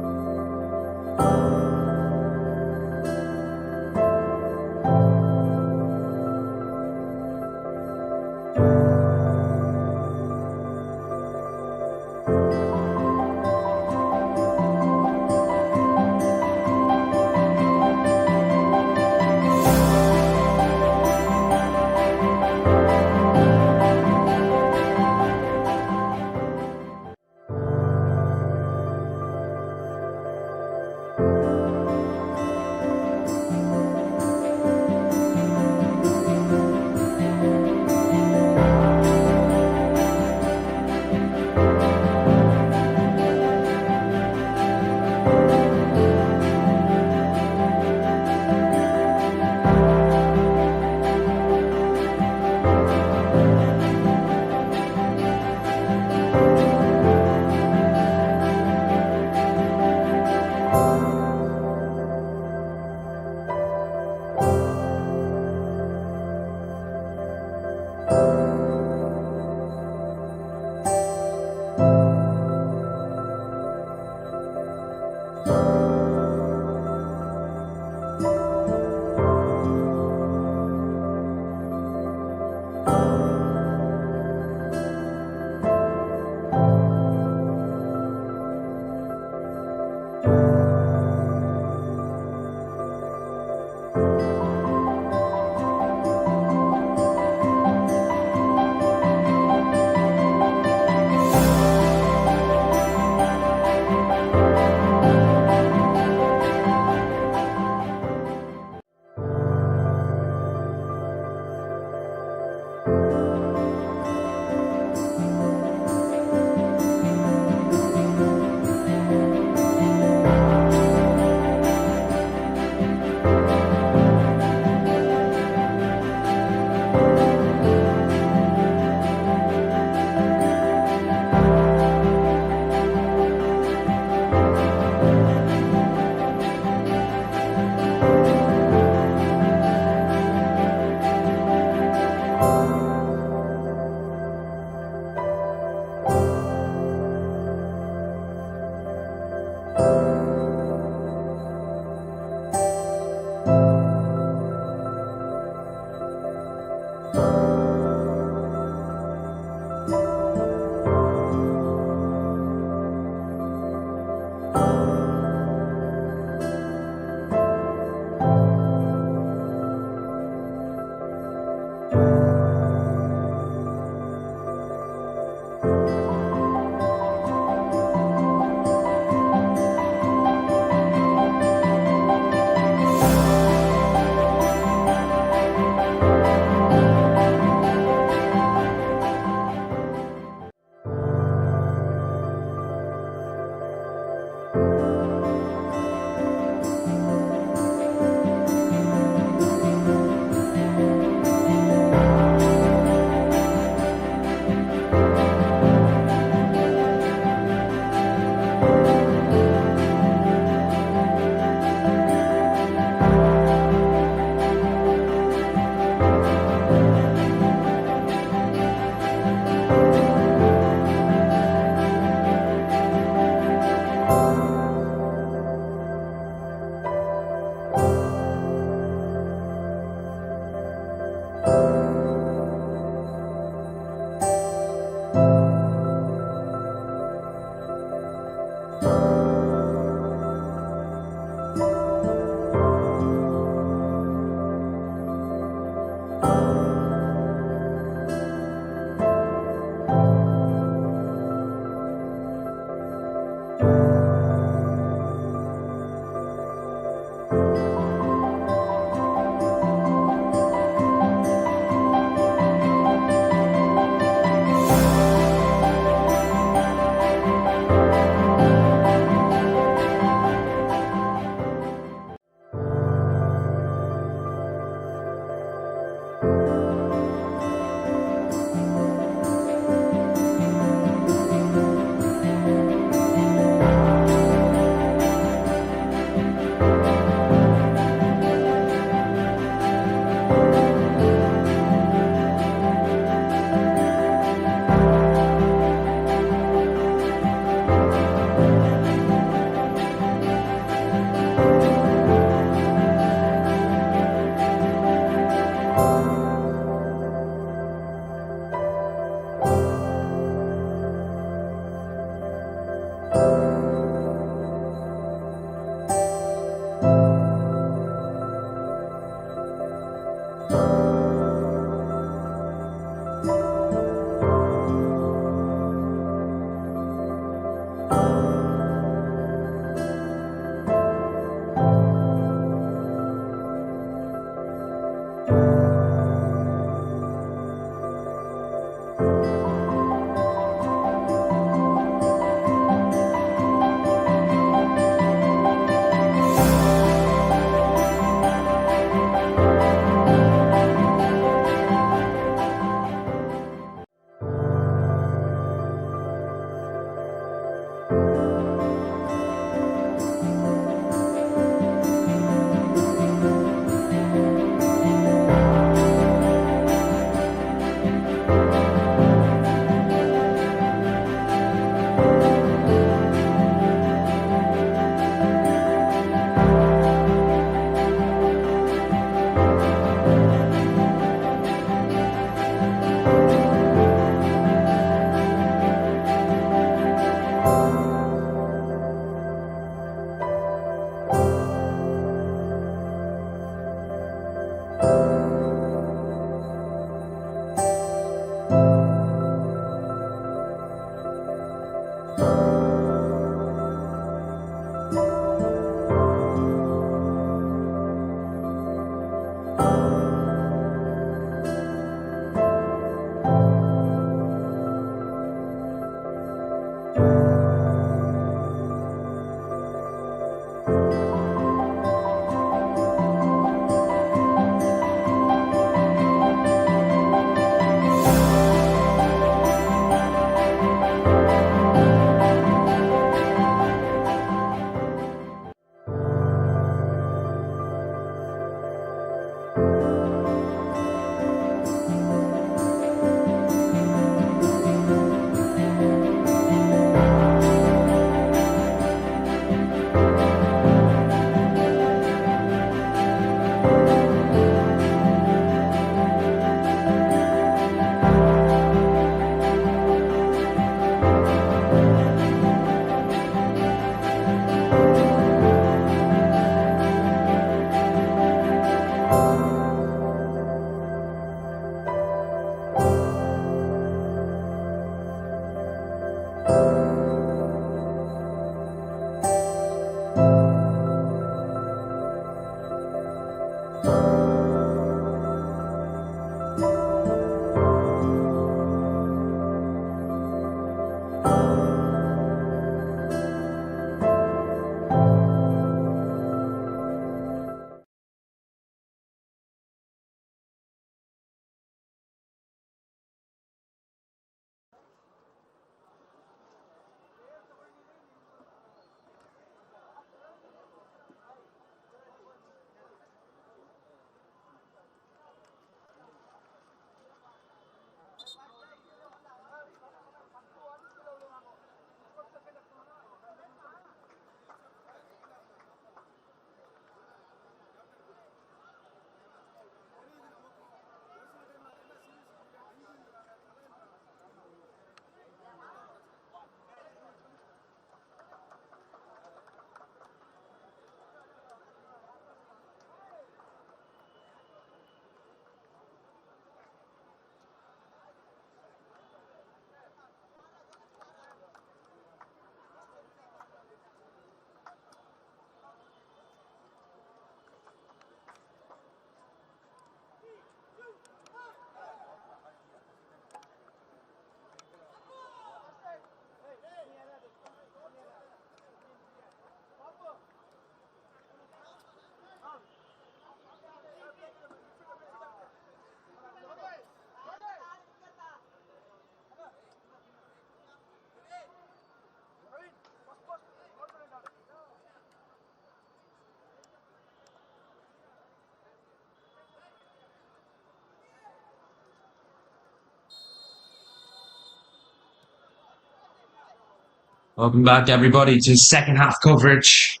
Welcome back, everybody, to second half coverage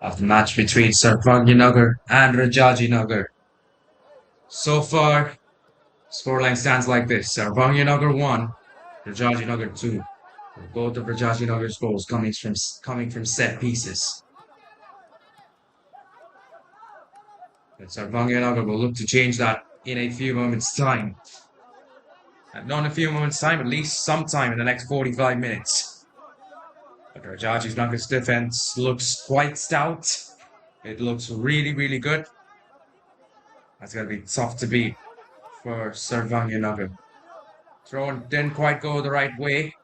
of the match between Sarvagnanagar and Rajajinagar. So far, scoreline stands like this: Sarvagnanagar 1, Rajajinagar 2. Both of Rajajinagar's goals coming from set pieces. But Sarvagnanagar will look to change that in a few moments' time. And not in a few moments' time, at least sometime in the next 45 minutes. But Rajajinagar's defense looks quite stout. It looks really, really good. That's going to be tough to beat for Sarvagnanagar. Throw didn't quite go the right way.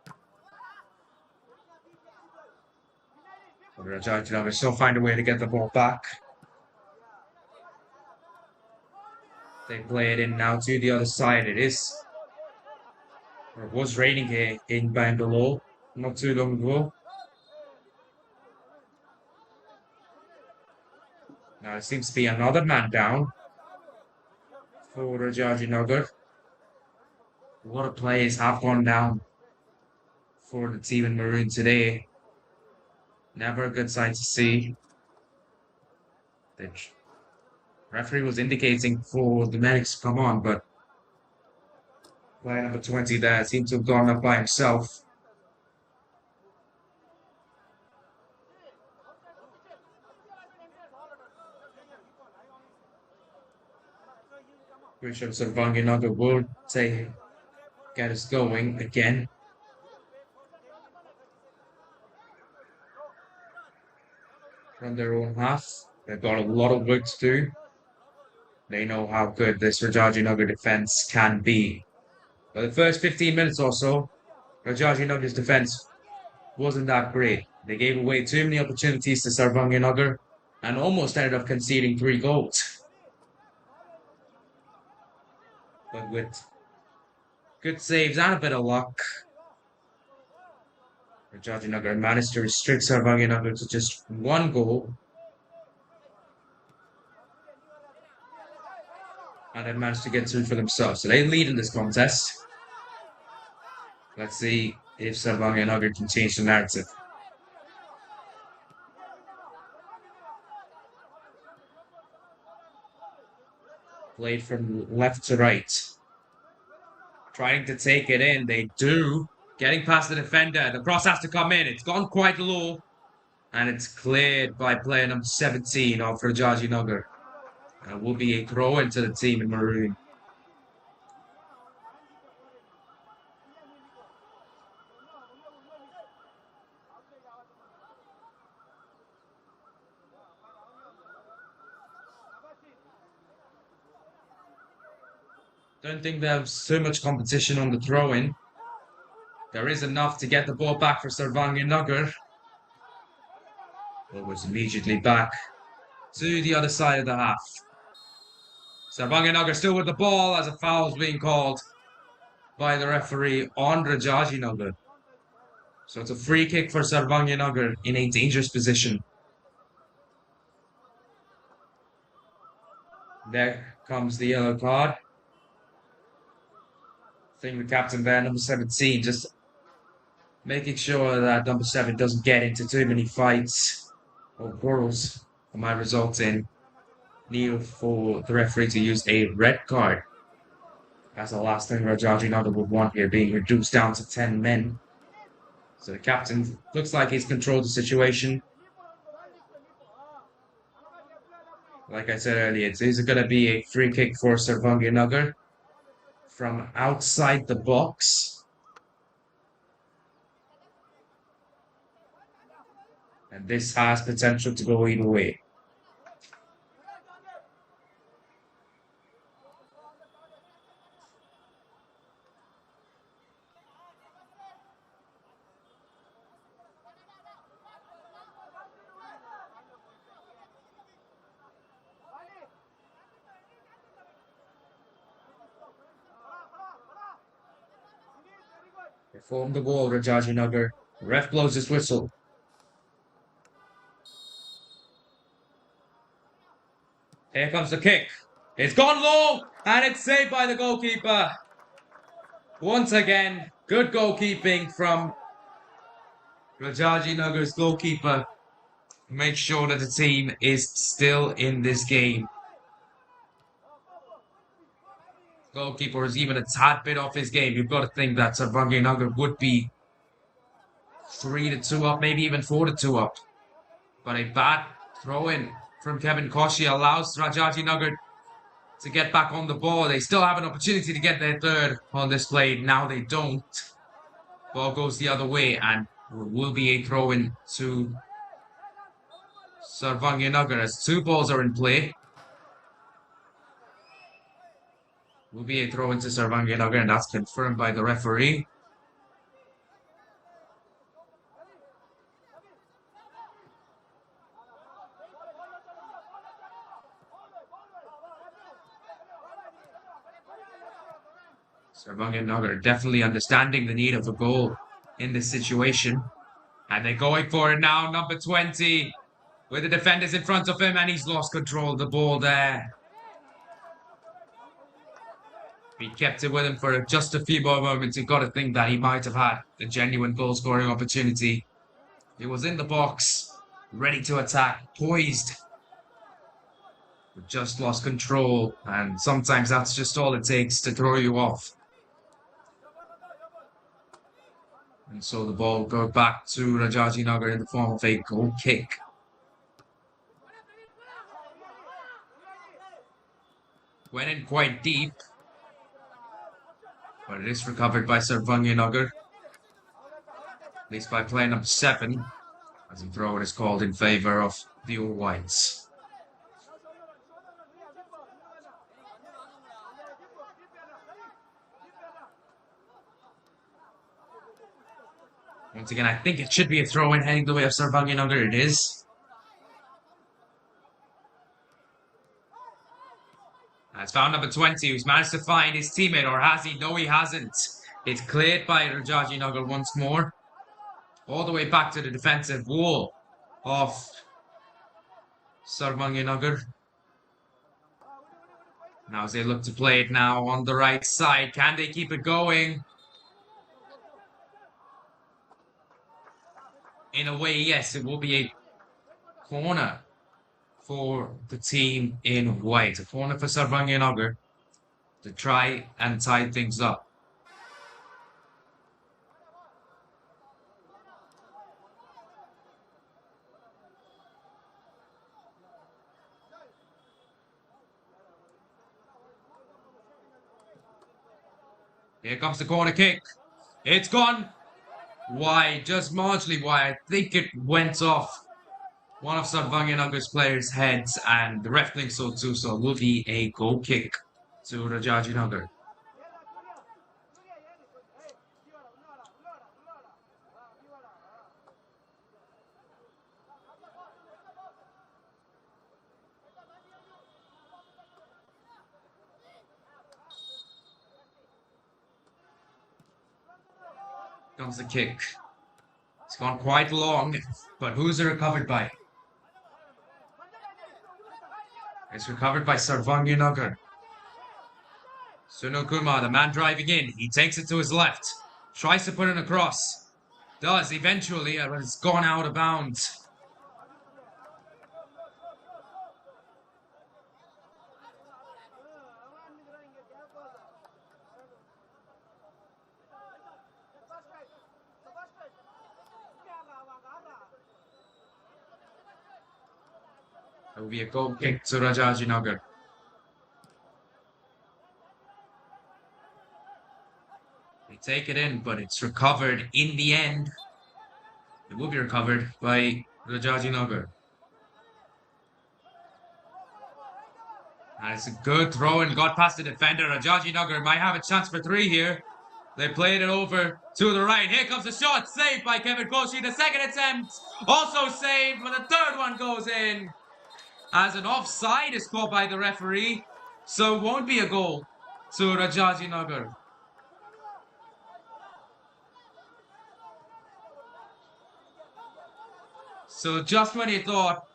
But Rajajinagar still find a way to get the ball back. They play it in now to the other side. It was raining here in Bangalore not too long ago. Now there seems to be another man down for Rajajinagar. A lot of players have gone down for the team in maroon today. Never a good sight to see. The referee was indicating for the medics to come on, but player number 20 there seemed to have gone up by himself. Richard Sarvagnanagar will get us going again. From their own half. They've got a lot of work to do. They know how good this Rajajinagar defense can be. But the first 15 minutes or so, Rajajinagar's defense wasn't that great. They gave away too many opportunities to Sarvagnanagar and almost ended up conceding 3 goals. But with good saves and a bit of luck, Rajajinagar managed to restrict Sarvagnanagar to just 1 goal. And they managed to get 2 for themselves. So they lead in this contest. Let's see if Sarvagnanagar can change the narrative. Played from left to right. Trying to take it in. They do. Getting past the defender. The cross has to come in. It's gone quite low. And it's cleared by player number 17 of Rajajinagar. And it will be a throw into the team in maroon. Don't think there's too much competition on the throw-in. There is enough to get the ball back for Sarvagnanagar. Ball was immediately back to the other side of the half. Sarvagnanagar still with the ball as a foul is being called by the referee on Rajajinagar. So it's a free kick for Sarvagnanagar in a dangerous position. There comes the yellow card. I think the captain there, number 17, just making sure that number 7 doesn't get into too many fights or quarrels that might result in need for the referee to use a red card. That's the last thing Rajajinagar would want here, being reduced down to 10 men. So the captain looks like he's controlled the situation. Like I said earlier, it's going to be a free kick for Sarvagnanagar from outside the box. And this has potential to go either way. They form the wall, Rajajinagar. The ref blows his whistle. Here comes the kick. It's gone low, and it's saved by the goalkeeper. Once again, good goalkeeping from Rajajinagar's goalkeeper. Make sure that the team is still in this game. Goalkeeper is even a tad bit off his game. You've got to think that Sarvagnanagar would be 3-2 up, maybe even 4-2 up. But a bad throw-in from Kevin Koshi allows Rajajinagar to get back on the ball. They still have an opportunity to get their third on this play. Now they don't. Ball goes the other way, and will be a throw-in to Sarvagnanagar as 2 balls are in play. Will be a throw-in to Sarvagnanagar, and that's confirmed by the referee. Sarvagnanagar definitely understanding the need of a goal in this situation. And they're going for it now, number 20. With the defenders in front of him, and he's lost control of the ball there. He kept it with him for just a few more moments. You've got to think that he might have had a genuine goal-scoring opportunity. He was in the box, ready to attack, poised. But just lost control, and sometimes that's just all it takes to throw you off. And so the ball goes back to Rajajinagar in the form of a goal kick. Went in quite deep, but it is recovered by Sarvagnanagar. At least by player number 7, as a throw is called in favour of the All Whites. Once again, I think it should be a throw-in heading the way of Sarvagnanagar. It is. It's found number 20, who's managed to find his teammate, or has he? No, he hasn't. It's cleared by Rajajinagar once more. All the way back to the defensive wall of Sarvagnanagar. Now as they look to play it now on the right side, can they keep it going? In a way, yes, it will be a corner for the team in white. A corner for Sarvagnanagar to try and tie things up. Here comes the corner kick. It's gone wide, just marginally wide. I think it went off one of Sarvagnanagar's players' heads, and the ref thinks so too, so it will be a goal kick to Rajajinagar. Comes the kick. It's gone quite long, but who's it recovered by? It's recovered by Sarvagnanagar. Sunukuma, the man driving in, he takes it to his left. Tries to put it across. Does eventually, but it's gone out of bounds. It will be a goal kick to Rajajinagar. They take it in, but it's recovered in the end. It will be recovered by Rajajinagar. And it's a good throw and got past the defender. Rajajinagar might have a chance for 3 here. They played it over to the right. Here comes the shot. Saved by Kevin Koshi. The second attempt also saved, but the third one goes in. As an offside is called by the referee. So it won't be a goal to Rajajinagar. So just when he thought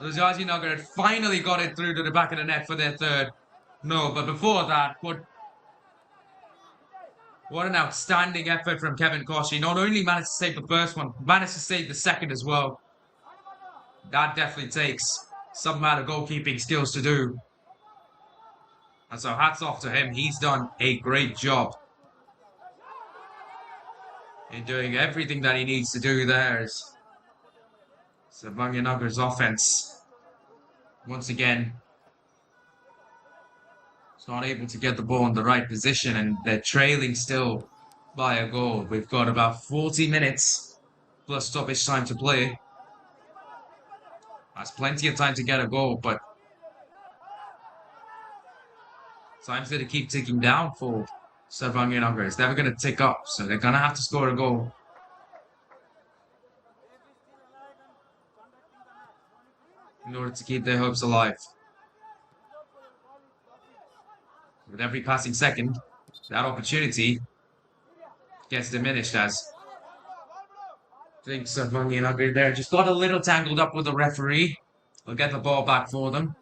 Rajajinagar had finally got it through to the back of the net for their third. No, but before that, what an outstanding effort from Kevin Koshi. Not only managed to save the first one, managed to save the second as well. That definitely takes some amount of goalkeeping skills to do. And so hats off to him. He's done a great job in doing everything that he needs to do there. Sarvagnanagar's offense, once again, is not able to get the ball in the right position, and they're trailing still by a goal. We've got about 40 minutes plus stoppage time to play. That's plenty of time to get a goal, but time's going to keep ticking down for Sarvagnanagar. It's never going to tick up, so they're going to have to score a goal. In order to keep their hopes alive. With every passing second, that opportunity gets diminished as I think Sarvagnanagar there just got a little tangled up with the referee. We'll get the ball back for them.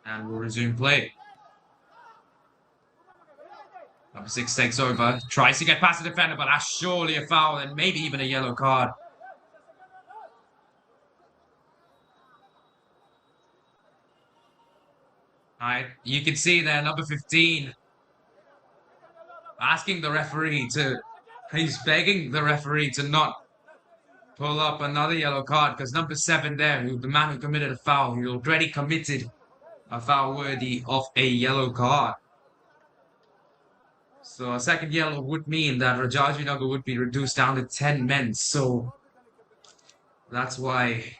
And we'll resume play. Number 6 takes over, tries to get past the defender, but that's surely a foul and maybe even a yellow card. Alright, you can see there, number 15 asking the referee to, he's begging the referee to not pull up another yellow card because number 7 there, the man who committed a foul, he already committed a foul worthy of a yellow card. So a second yellow would mean that Rajajinagar would be reduced down to 10 men. So that's why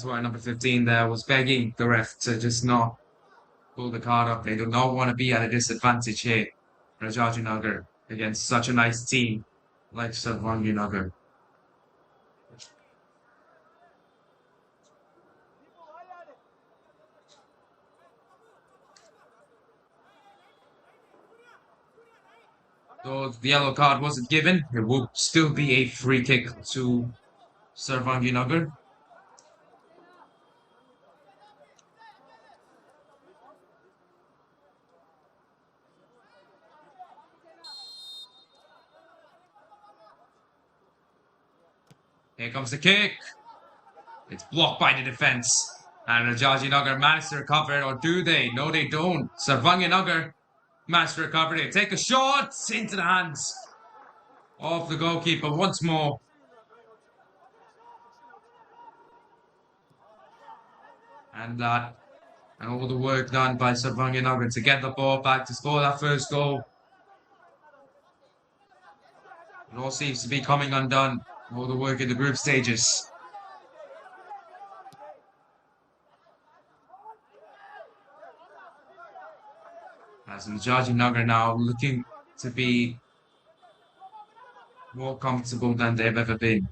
number 15 there was begging the ref to just not pull the card up. They do not want to be at a disadvantage here, Rajajinagar, against such a nice team like Sarvagnanagar. Though the yellow card wasn't given, it will still be a free kick to Sarvagnanagar. Here comes the kick. It's blocked by the defense. And Rajajinagar managed to recover it, or do they? No, they don't. Sarvagnanagar managed to recover it. Take a shot into the hands of the goalkeeper once more. And all the work done by Sarvagnanagar to get the ball back to score that first goal. It all seems to be coming undone. All the work in the group stages. As Rajajinagar now looking to be more comfortable than they've ever been.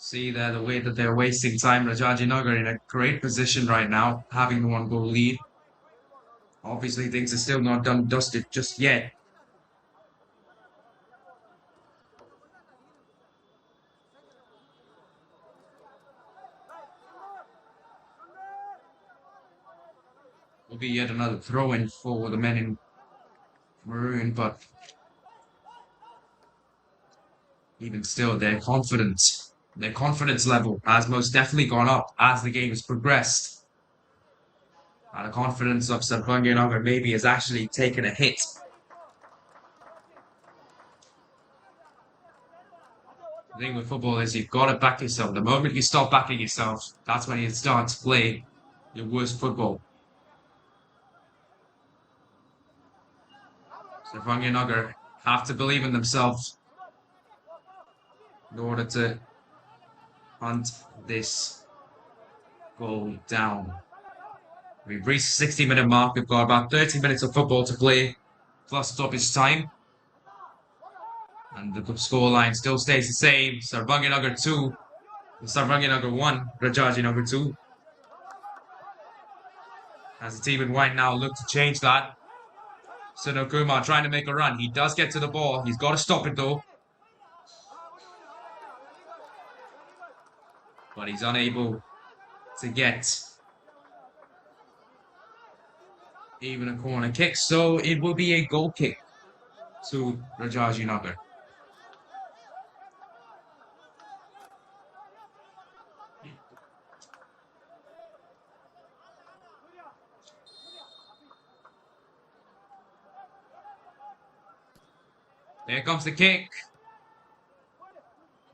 See there the way that they're wasting time. Rajajinagar in a great position right now, having the 1-goal lead. Obviously, things are still not done dusted just yet. Will be yet another throw-in for the men in maroon, but even still, their confidence level has most definitely gone up as the game has progressed. And the confidence of Sarvagnanagar maybe has actually taken a hit. The thing with football is you've got to back yourself. The moment you stop backing yourself, that's when you start to play your worst football. Sarvagnanagar have to believe in themselves in order to hunt this goal down. We've reached the 60-minute mark. We've got about 30 minutes of football to play, plus stoppage time. And the scoreline still stays the same. Sarvagnanagar 2, Sarvagnanagar 1, Rajajinagar 2. As the team in white now look to change that. Sunil Kumar trying to make a run. He does get to the ball. He's got to stop it though. But he's unable to get even a corner kick. So it will be a goal kick to Rajajinagar. There comes the kick.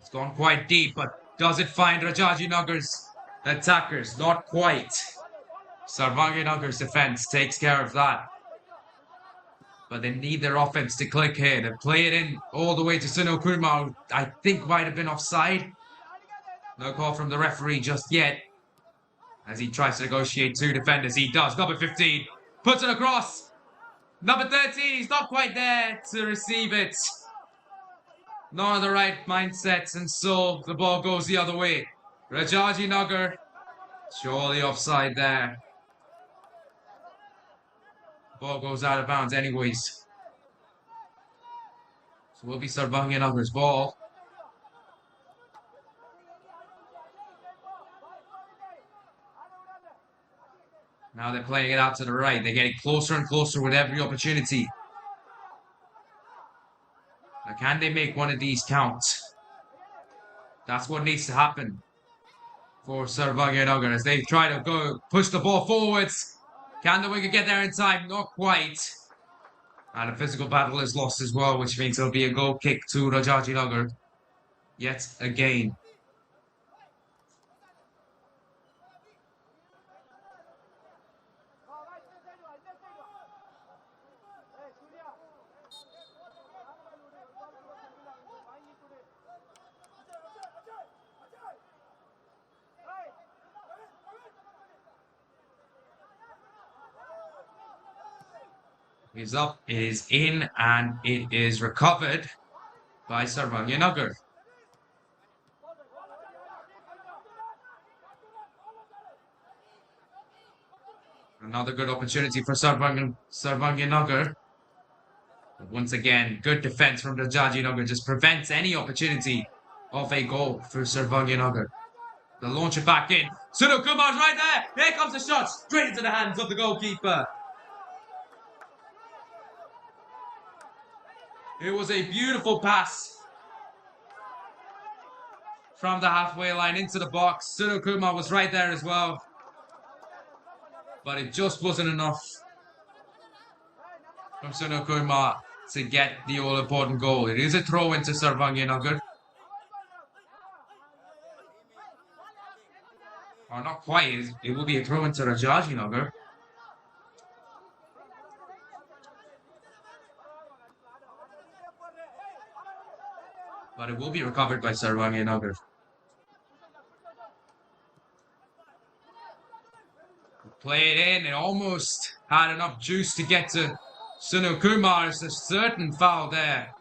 It's gone quite deep, but does it find Rajajinagar's attackers? Not quite. Sarvagnanagar's defense takes care of that. But they need their offense to click here. They play it in all the way to Sunil Kumar, I think might have been offside. No call from the referee just yet. As he tries to negotiate two defenders, he does. Number 15 puts it across. Number 13, he's not quite there to receive it. Not in the right mindset, and so the ball goes the other way. Rajajinagar, surely offside there. Ball goes out of bounds anyways. So it will be Sarvagnanagar's ball. Now they're playing it out to the right. They're getting closer and closer with every opportunity. Now, can they make one of these count? That's what needs to happen for Sarvagnanagar as they try to go push the ball forwards. Can the winger get there in time? Not quite. And a physical battle is lost as well, which means it'll be a goal kick to Rajajinagar yet again. Is up, it is in, and it is recovered by Sarvagnanagar. Another good opportunity for Sarvagnanagar. But once again, good defense from Rajajinagar just prevents any opportunity of a goal for Sarvagnanagar. They'll launch it back in. Sunil Kumar's right there. Here comes the shot straight into the hands of the goalkeeper. It was a beautiful pass from the halfway line into the box. Sunil Kumar was right there as well. But it just wasn't enough from Sunil Kumar to get the all-important goal. It is a throw into Sarvagnanagar. Or not quite. It will be a throw into Rajajinagar. But it will be recovered by Sarvagnanagar. Play it in. It almost had enough juice to get to Sunil Kumar. It's a certain foul there.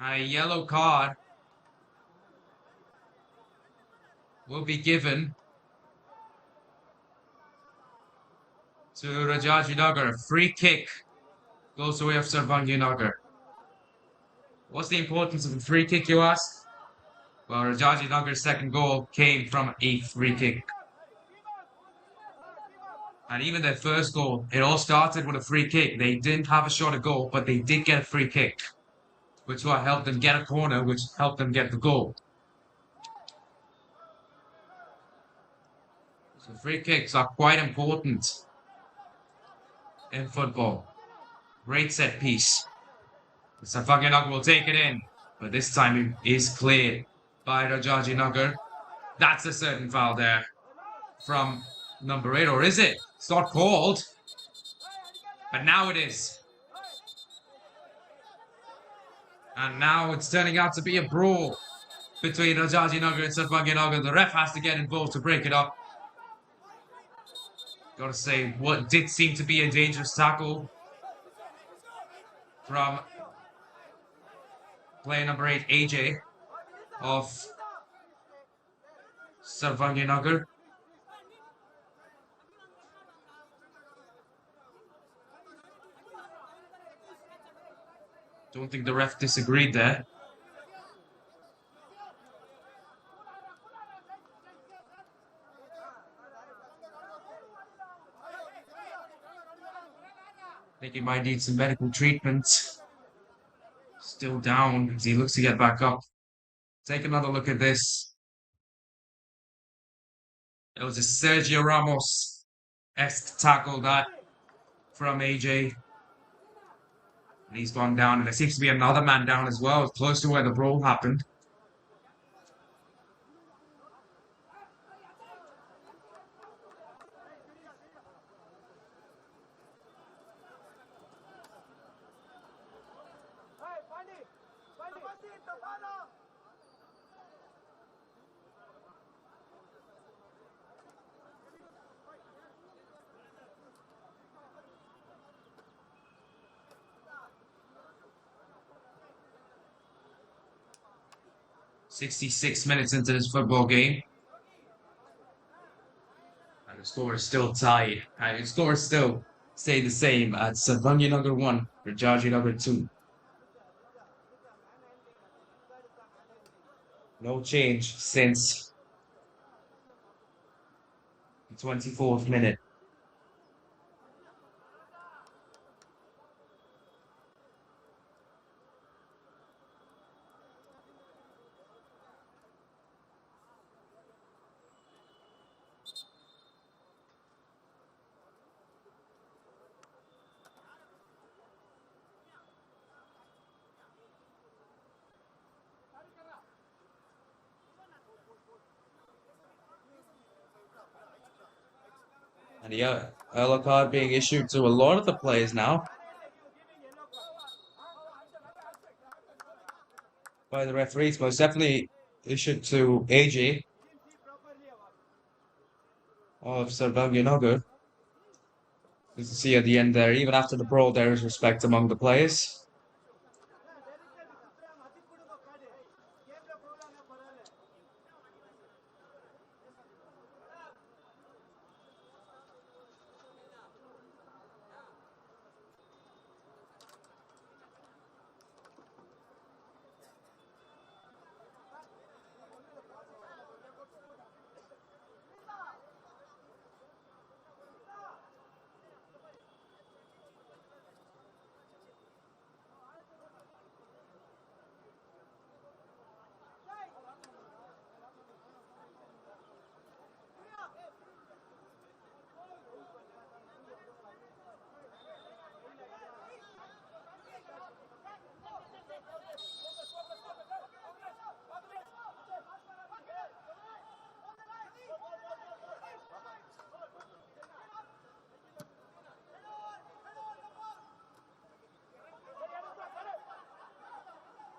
And a yellow card will be given to Rajajinagar. A free kick goes the way of Sarvagnanagar. What's the importance of a free kick, you ask? Well, Rajajinagar's second goal came from a free kick. And even their first goal, it all started with a free kick. They didn't have a shot at goal, but they did get a free kick, which will help them get a corner, which helped them get the goal. So free kicks are quite important in football. Great set piece. Sarvagnanagar will take it in, but this time it is cleared by Rajajinagar. That's a certain foul there from number 8, or is it? It's not called, but now it is. And now it's turning out to be a brawl between Rajajinagar and Sarvagnanagar. The ref has to get involved to break it up. Gotta say, what did seem to be a dangerous tackle from player number 8, AJ, of Sarvagnanagar. Don't think the ref disagreed there. I think he might need some medical treatment. Still down as he looks to get back up. Take another look at this. It was a Sergio Ramos-esque tackle that from AJ. And he's gone down, and there seems to be another man down as well, close to where the brawl happened. "66 minutes into this football game. And the score is still tied. And the score still stay the same at Sarvagnanagar 1, Rajajinagar 2. No change since the 24th minute. And the yellow card being issued to a lot of the players now by the referees. Most definitely issued to AJ of Sarvagnanagar. You can see at the end there, even after the brawl, there is respect among the players.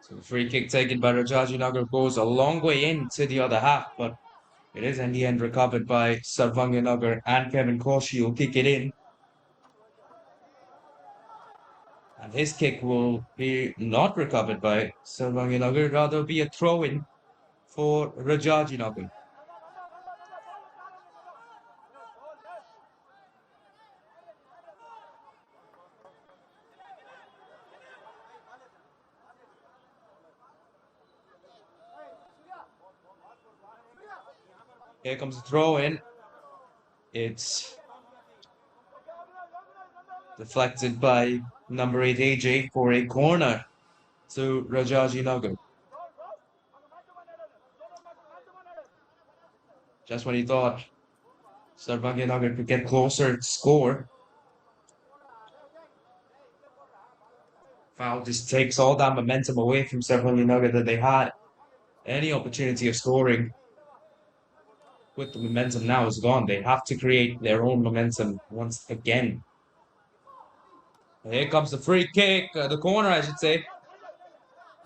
So the free kick taken by Rajajinagar goes a long way into the other half, but it is in the end recovered by Sarvagnanagar, and Kevin Koshi will kick it in. And his kick will be not recovered by Sarvagnanagar, rather be a throw-in for Rajajinagar. Here comes the throw-in. It's deflected by number 8 AJ for a corner to Rajajinagar. Just when he thought Sarvagnanagar could get closer to score, foul just takes all that momentum away from Sarvagnanagar that they had. Any opportunity of scoring with the momentum now is gone. They have to create their own momentum once again. Here comes the free kick, the corner, I should say.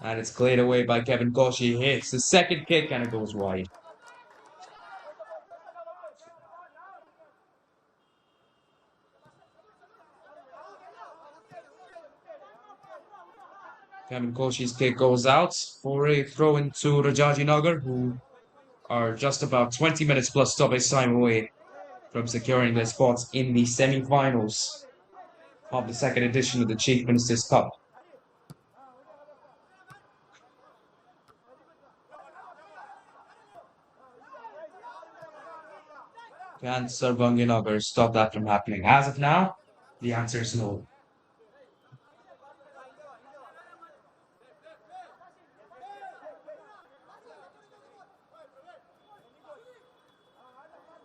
And it's cleared away by Kevin Koshi. He hits the second kick and it goes wide. Kevin Koshi's kick goes out for a throw into Rajajinagar, who are just about 20 minutes plus stoppage time away from securing their spots in the semi-finals of the second edition of the Chief Minister's Cup. Can Sarvagnanagar stop that from happening? As of now, the answer is no.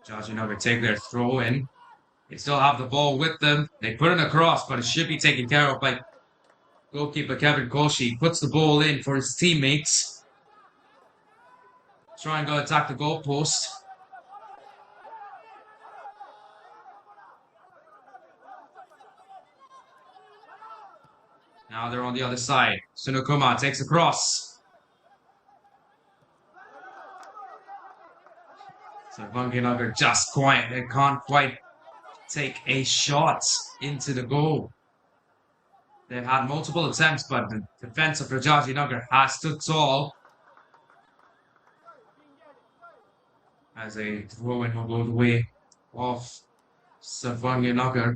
Rajajinagar take their throw in. They still have the ball with them. They put it across, but it should be taken care of by goalkeeper Kevin Koshi. Puts the ball in for his teammates. Try and go attack the goalpost. Now they're on the other side. Sunukuma takes a cross. Sarvagnanagar just quiet. They can't quite take a shot into the goal. They've had multiple attempts, but the defense of Rajajinagar has stood tall. As a throw-in will go the way of Sarvagnanagar.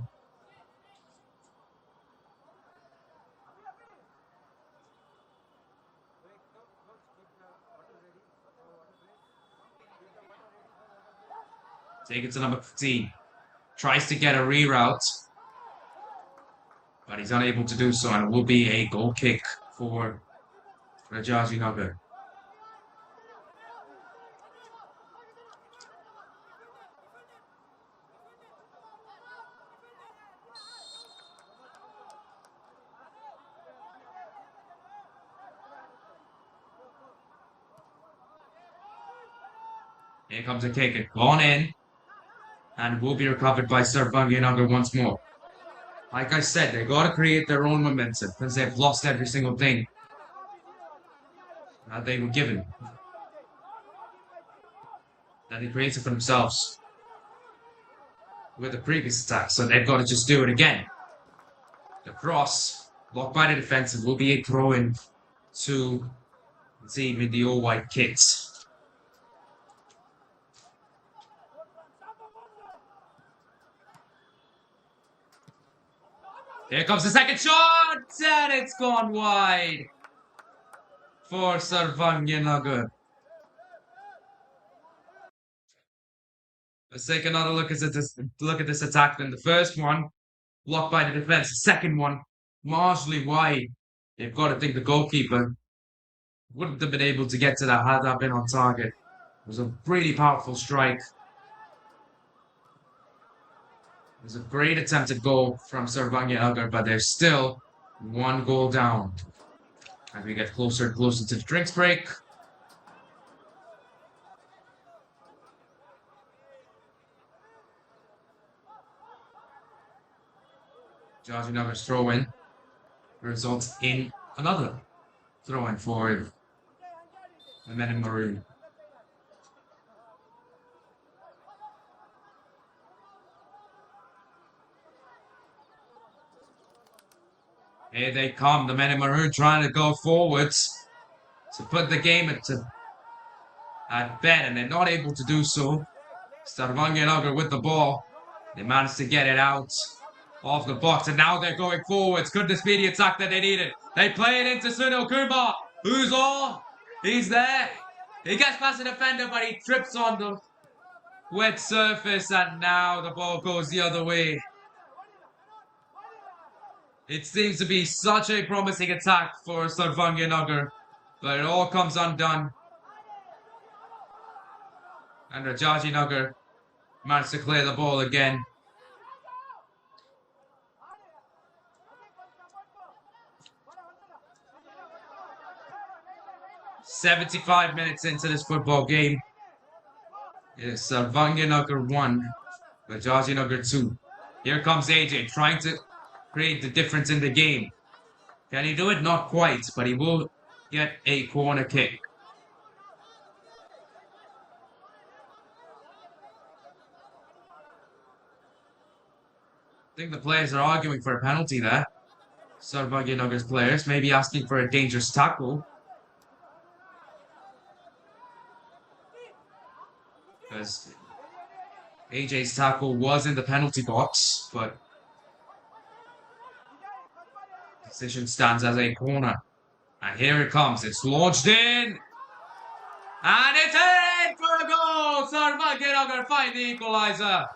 Take it to number 15. Tries to get a reroute, but he's unable to do so, and it will be a goal kick for Rajajinagar. Here comes a kick. It gone in, and will be recovered by Sarvagnanagar once more. Like I said, they got to create their own momentum because they've lost every single thing that they were given, that they created for themselves with the previous attack. So they've got to just do it again. The cross, blocked by the defensive, will be a throw-in to the team in the all-white kits. Here comes the second shot, and it's gone wide for Sarvagnanagar. Let's take another look at this attack. Then the first one, blocked by the defense. The second one, marginally wide. They've got to think the goalkeeper wouldn't have been able to get to that had that been on target. It was a really powerful strike. It was a great attempted goal from Sarvagnanagar, but they're still one goal down. And we get closer and closer to the drinks break. Rajajinagar's throw-in results in another throwing forward. The men in maroon. Here they come, the men in maroon trying to go forwards to put the game at bed, and they're not able to do so. Sarvagnanagar with the ball. They managed to get it out of the box, and now they're going forwards. Could this be the attack that they needed? They play it into Sunil Kumar. Who's on? He's there. He gets past the defender, but he trips on the wet surface, and now the ball goes the other way. It seems to be such a promising attack for Sarvagnanagar, but it all comes undone. And Rajajinagar managed to clear the ball again. "75 minutes into this football game. It's Sarvagnanagar 1, Rajajinagar 2. Here comes AJ trying to create the difference in the game. Can he do it? Not quite, but he will get a corner kick. I think the players are arguing for a penalty there. Sarvagnanagar's players maybe asking for a dangerous tackle. Because AJ's tackle was in the penalty box, but decision stands as a corner. And here it comes. It's launched in. And it's in for a goal. Sarvagnanagar find the equalizer.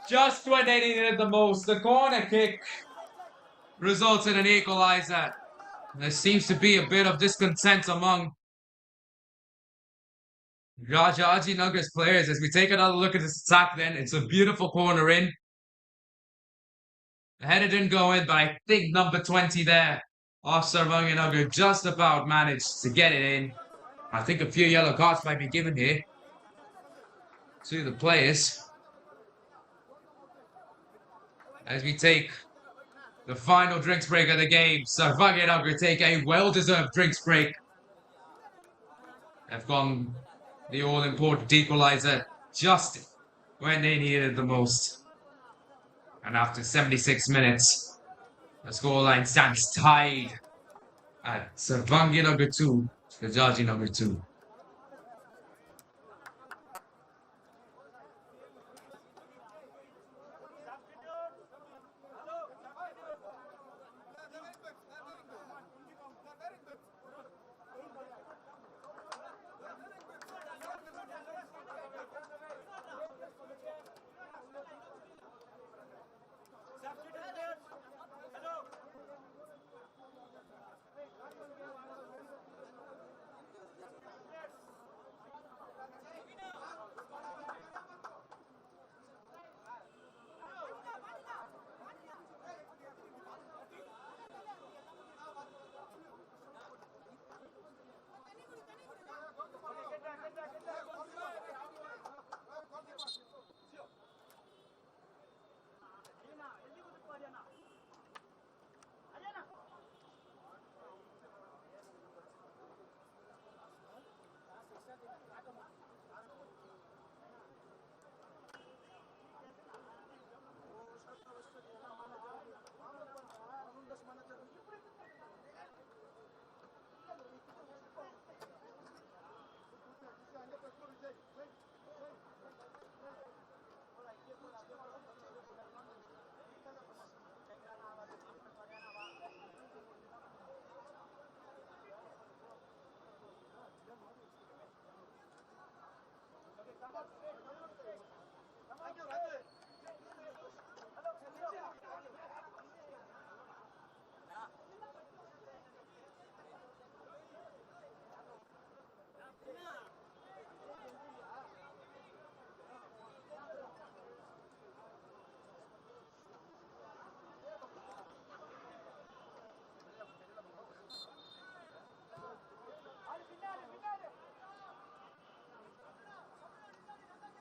Just when they needed it the most, the corner kick results in an equalizer. There seems to be a bit of discontent among Rajajinagar's players. As we take another look at this attack then, it's a beautiful corner in. The header didn't go in, but I think number 20 there of Sarvagnanagar just about managed to get it in. I think a few yellow cards might be given here to the players. As we take the final drinks break of the game, Sarvagnanagar take a well-deserved drinks break. They've gone the all-important equalizer just when they needed it the most. And after 76 minutes, the scoreline stands tied at Sarvagnanagar 2, Rajajinagar 2.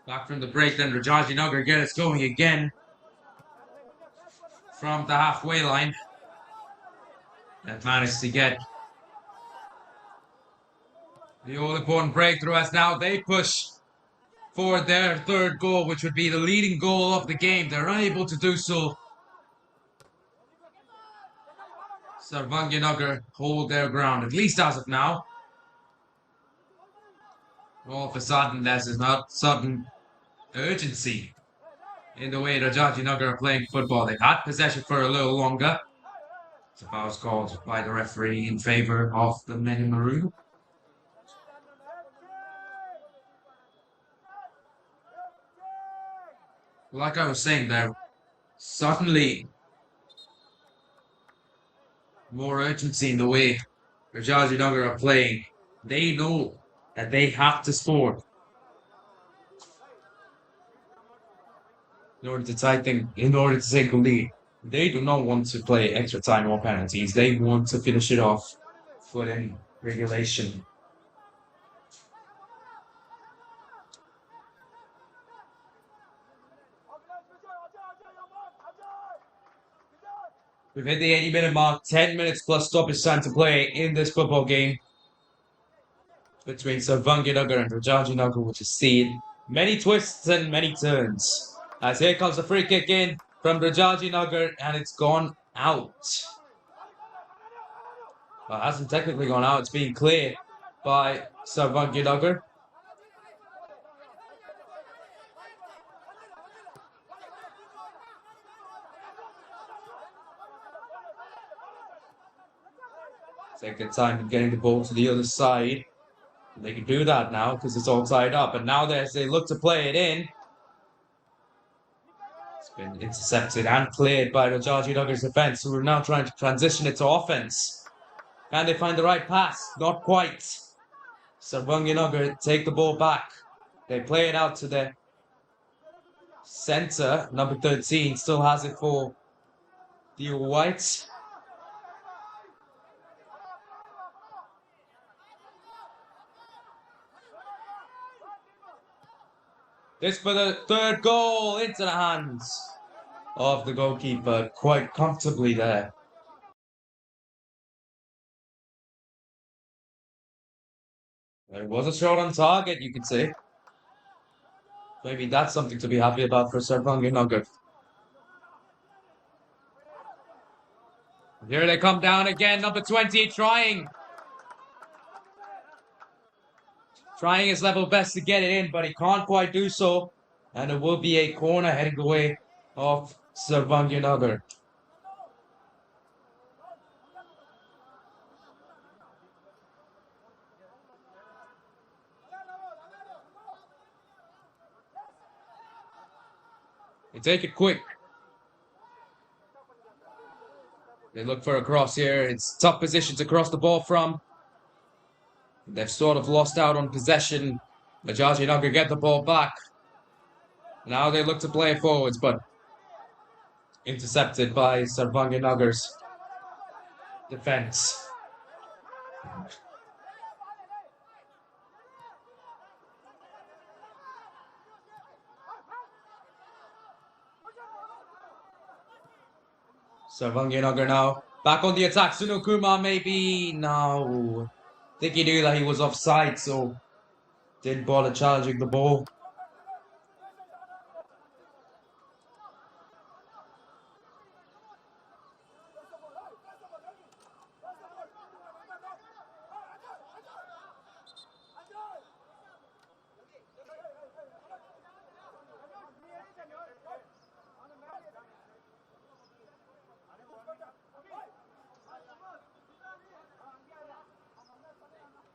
Back from the break, then Rajajinagar get us going again from the halfway line. that managed to get the all-important breakthrough as now they push for their third goal, which would be the leading goal of the game. They're unable to do so. Sarvagnanagar hold their ground, at least as of now. All of a sudden, there's not sudden urgency in the way Rajajinagar are playing football. They've had possession for a little longer. The foul was called by the referee in favour of the men in maroon. Like I was saying, there suddenly more urgency in the way Rajajinagar are playing. They know that they have to score in order to take the lead. They do not want to play extra time or penalties. They want to finish it off within regulation. We've hit the 80-minute mark, 10 minutes plus stoppage time to play in this football game between Sarvagnanagar and Rajajinagar, which has seen many twists and many turns. As here comes the free kick in from Rajajinagar, and it's gone out. Well, it hasn't technically gone out, it's being cleared by Sarvagnanagar. Second time getting the ball to the other side. They can do that now because it's all tied up. And now as they look to play it in, it's been intercepted and cleared by Rajajinagar's defence, who are now trying to transition it to offence. Can they find the right pass? Not quite. Sarvagnanagar take the ball back. They play it out to the centre. Number 13 still has it for the Whites. This for the third goal into the hands of the goalkeeper, quite comfortably there. It was a shot on target, you could say. Maybe that's something to be happy about for Sarvagnanagar. Here they come down again, number 20 trying his level best to get it in, but he can't quite do so. And it will be a corner heading the way of Sarvagnanagar. They take it quick. They look for a cross here. It's tough position to cross the ball from. They've sort of lost out on possession. Rajajinagar get the ball back. Now they look to play it forwards, but intercepted by Sarvagnanagar's defence. Sarvagnanagar now back on the attack. Sunukuma maybe no. I think he knew that he was offside, so didn't bother challenging the ball.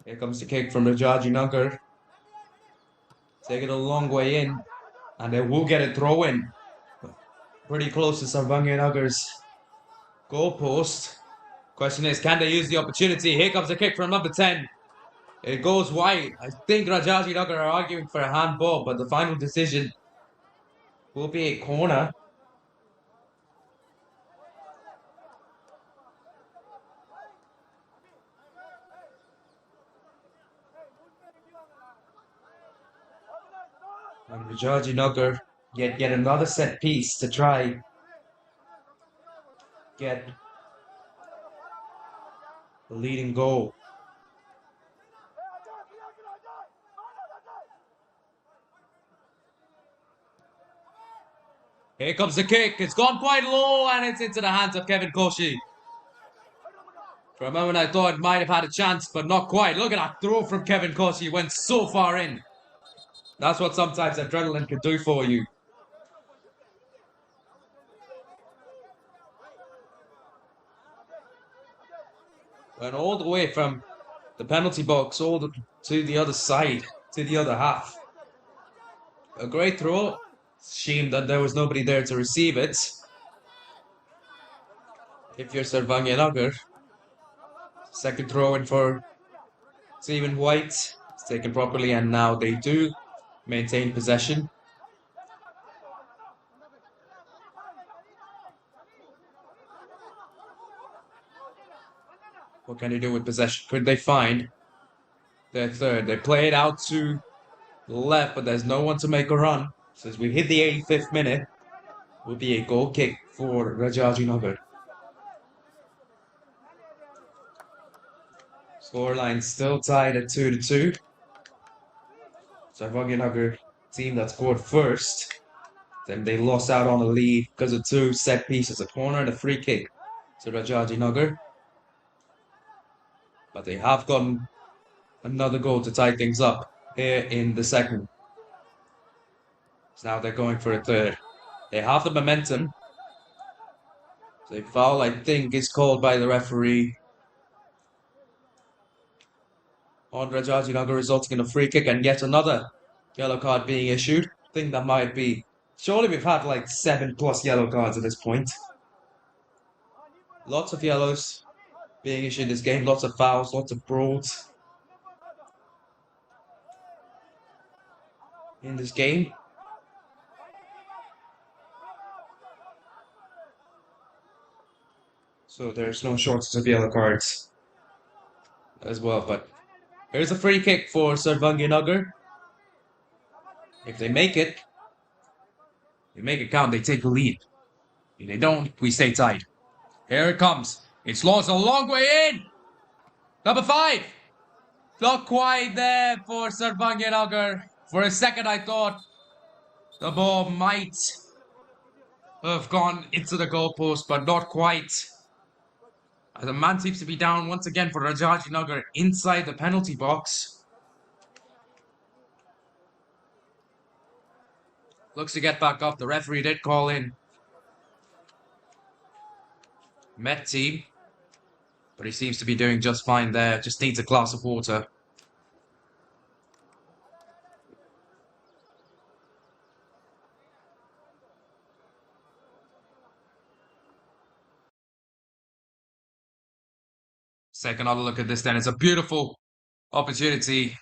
Here comes the kick from Rajajinagar. Take it a long way in, and they will get a throw in. Pretty close to Sarvagnanagar's goalpost. Question is, can they use the opportunity? Here comes the kick from number 10. It goes wide. I think Rajajinagar are arguing for a handball, but the final decision will be a corner. And Rajajinagar get another set piece to try get the leading goal. Here comes the kick. It's gone quite low and it's into the hands of Kevin Koshi. For a moment I thought it might have had a chance, but not quite. Look at that throw from Kevin Koshi. Went so far in. That's what sometimes adrenaline can do for you. Went all the way from the penalty box to the other side, to the other half. A great throw. Shame that there was nobody there to receive it. If you're Sarvagnanagar, second throw in for Stephen White. It's taken properly, and now they do maintain possession. What can they do with possession? Could they find their third? They play it out to the left, but there's no one to make a run. So as we hit the 85th minute, will be a goal kick for Rajajinagar. Scoreline still tied at 2-2. Sarvagnanagar team that scored first. Then they lost out on a lead because of two set pieces, a corner and a free kick to Rajajinagar. But they have gotten another goal to tie things up here in the second. So now they're going for a third. They have the momentum. So a foul, I think, is called by the referee on Rajajinagar, resulting in a free kick and yet another yellow card being issued. I think that might be... Surely we've had like 7+ yellow cards at this point. Lots of yellows being issued this game, lots of fouls, lots of brawls in this game. So there's no shortage of yellow cards as well. But here's a free kick for Sarvagnanagar. If they make it count, they take the lead. If they don't, we stay tied. Here it comes. It's lost a long way in. Number 5. Not quite there for Sarvagnanagar. For a second, I thought the ball might have gone into the goalpost, but not quite. The man seems to be down once again for Rajajinagar inside the penalty box. Looks to get back up. The referee did call in Met team, but he seems to be doing just fine there. Just needs a glass of water. Take another look at this then. It's a beautiful opportunity.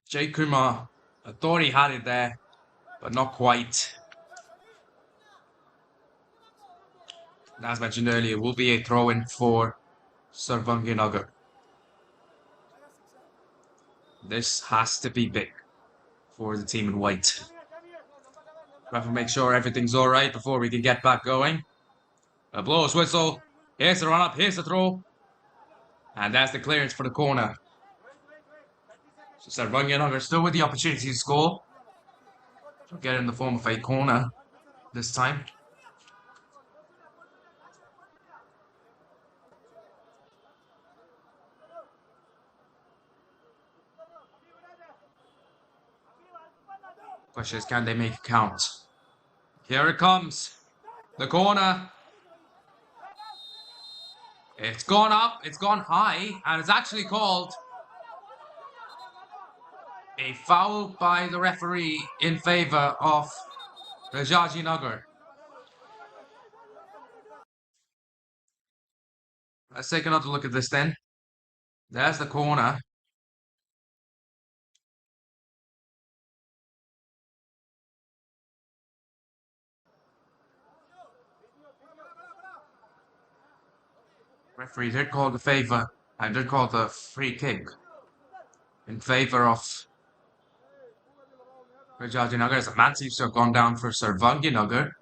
Jay Kumar, I thought he had it there, but not quite. As mentioned earlier, will be a throw-in for Sarvagnanagar. This has to be big for the team in white. We have to make sure everything's all right before we can get back going. A blows whistle. Here's the run-up. Here's the throw. And that's the clearance for the corner. So Sarvagnanagar still with the opportunity to score. Get in the form of a corner this time. Question is, can they make it count? Here it comes. The corner. It's gone up, it's gone high, and it's actually called a foul by the referee in favour of Rajajinagar. Let's take another look at this then. There's the corner. Referee did call the favour and did call the free kick in favour of Rajajinagar, as the man seems to have gone down for Sarvagnanagar.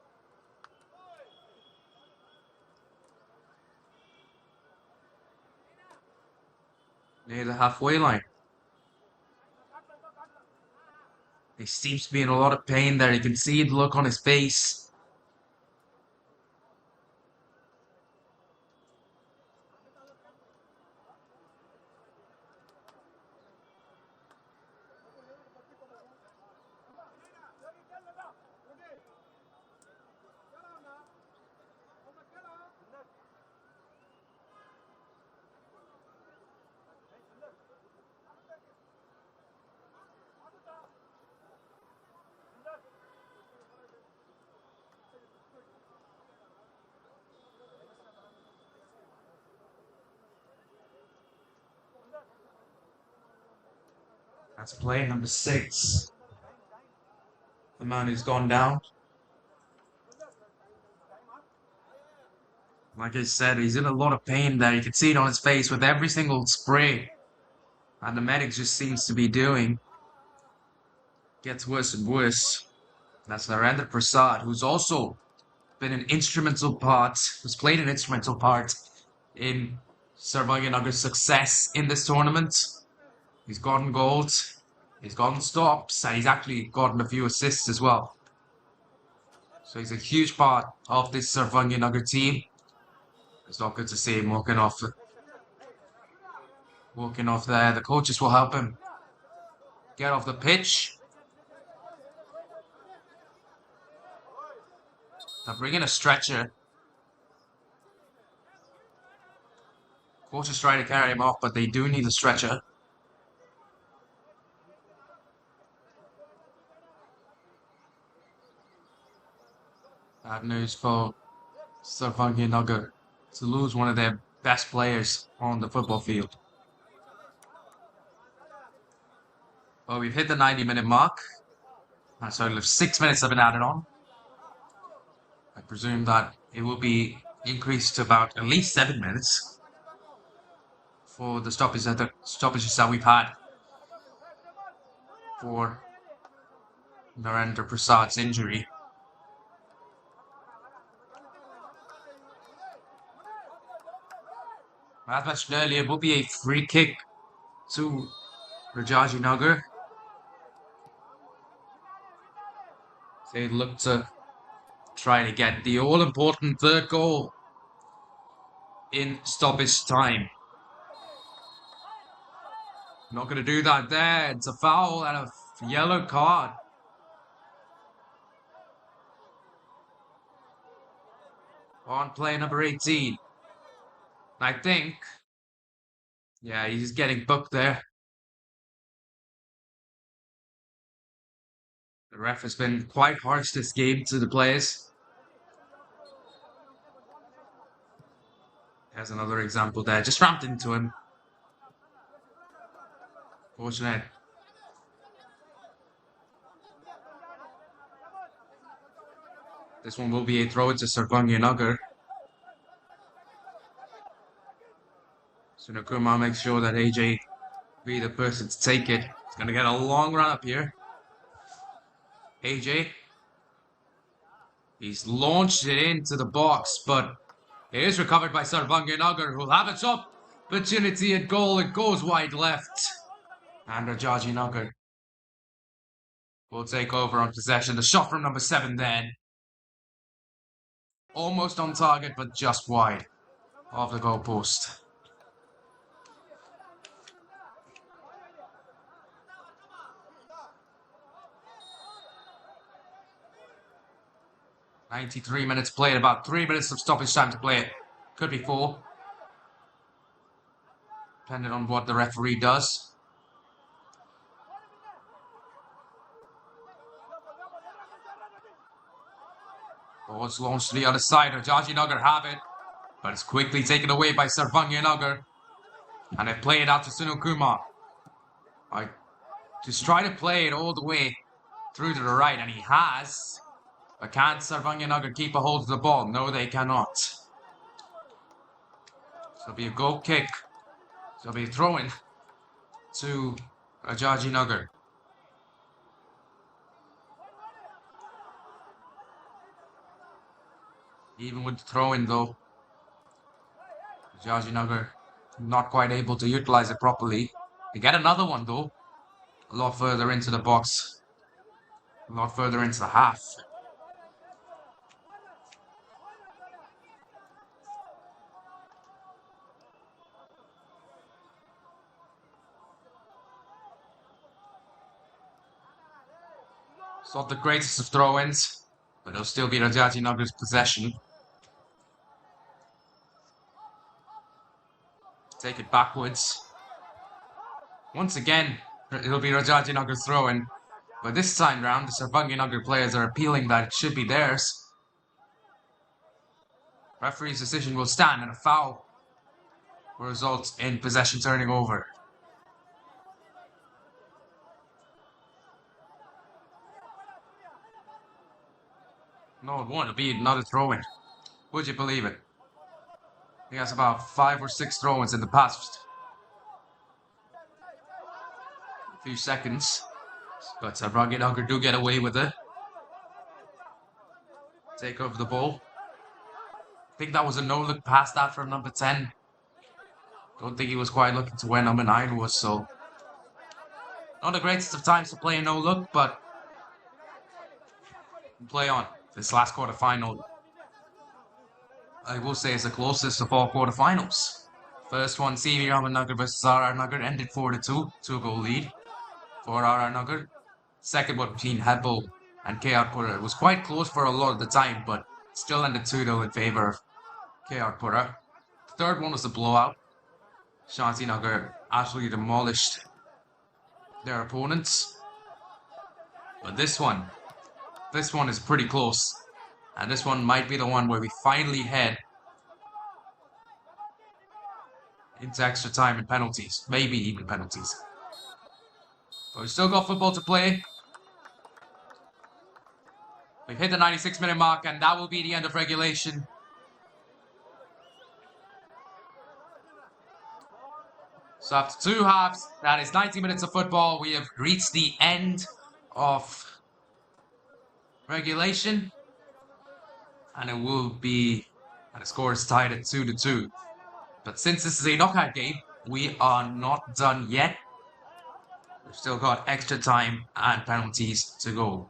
near the halfway line. He seems to be in a lot of pain there. You can see the look on his face. That's player number 6. The man who's gone down. Like I said, he's in a lot of pain there. You can see it on his face with every single spray. And the medic just seems to be doing. Gets worse and worse. That's Narendra Prasad, who's also been an instrumental part, who's played an instrumental part in Sarvagnanagar's success in this tournament. He's gotten gold, he's gotten stops, and he's actually gotten a few assists as well. So he's a huge part of this Sarvagnanagar team. It's not good to see him walking off there. The coaches will help him get off the pitch. They're bringing a stretcher. Coaches try to carry him off, but they do need a stretcher. Bad news for Sarvagnanagar to lose one of their best players on the football field. Well, we've hit the 90-minute mark. So 6 minutes have been added on. I presume that it will be increased to about at least 7 minutes for the stoppages that we've had for Narendra Prasad's injury. As mentioned earlier, it will be a free kick to Rajajinagar. They look to try to get the all-important third goal in stoppage time. Not going to do that there. It's a foul and a yellow card. On player number 18. I think, yeah, he's getting booked there. The ref has been quite harsh this game to the players. There's another example there. Just ramped into him. Fortunate. This one will be a throw to Sarvagnanagar. Sunakuma makes sure that AJ be the person to take it. He's going to get a long run up here. AJ. He's launched it into the box, but it is recovered by Sarvagnanagar, who'll have its opportunity at goal. It goes wide left. And Rajajinagar will take over on possession. The shot from number 7 then. Almost on target, but just wide of the goalpost. "93 minutes played, about 3 minutes of stoppage time to play it. Could be 4. Depending on what the referee does. Ball's launched to the other side. Rajajinagar have it, but it's quickly taken away by Sarvagnanagar. And they play it out to Sunukuma. Just try to play it all the way through to the right, and he has. But can Sarvagnanagar keep a hold of the ball? No, they cannot. So it'll be a goal kick. So it'll be a throw-in to Rajajinagar. Even with the throw-in though, Rajajinagar not quite able to utilize it properly. They get another one though, a lot further into the box, a lot further into the half. It's not the greatest of throw-ins, but it'll still be Rajajinagar's possession. Take it backwards. Once again, it'll be Rajajinagar's throw-in, but this time round, the Sarvagnanagar players are appealing that it should be theirs. Referee's decision will stand, and a foul will result in possession turning over. No, it won't. It'll be another throw-in. Would you believe it? He has about 5 or 6 throw-ins in the past few seconds, but Sarvagnanagar do get away with it. Take over the ball. I think that was a no-look pass that from number 10. Don't think he was quite looking to where number 9 was, so not the greatest of times to play a no-look, but play on. This last quarterfinal, I will say, is the closest of all quarterfinals. First one, CV Ramannagar versus RR Nagar, ended 4-2, 2-goal lead for RR Nagar. Second one between Hebbal and KR Pura. It was quite close for a lot of the time, but still ended 2-0 in favour of KR Pura. The third one was a blowout. Shanti Nagar absolutely demolished their opponents. But this one is pretty close. And this one might be the one where we finally head into extra time and penalties. Maybe even penalties. But we've still got football to play. We've hit the 96-minute mark, and that will be the end of regulation. So after 2 halves, that is 90 minutes of football, we have reached the end of regulation. And it will be, and the score is tied at 2-2. But since this is a knockout game, we are not done yet. We've still got extra time and penalties to go.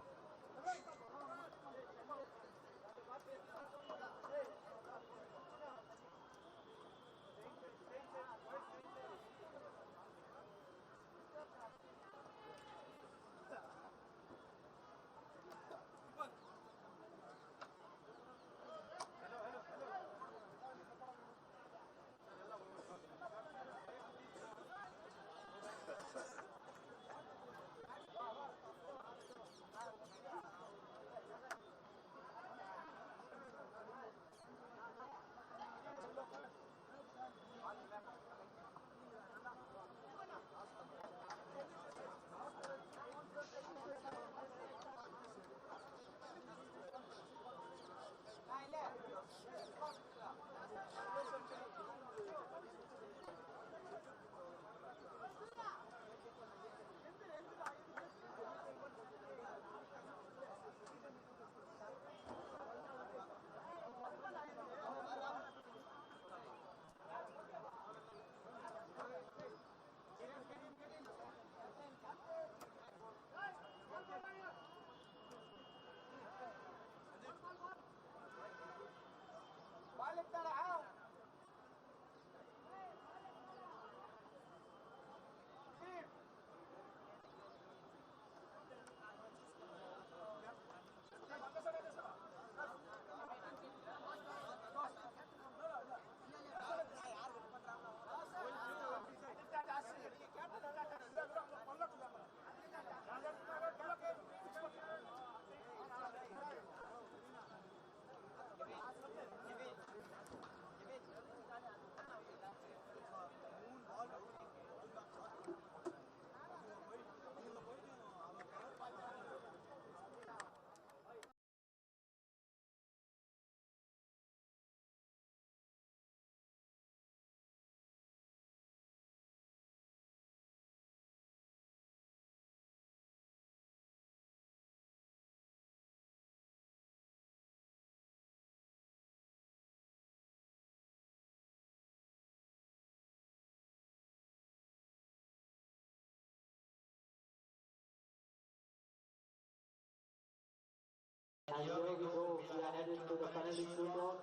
And here we go, we are headed to the penalty shootout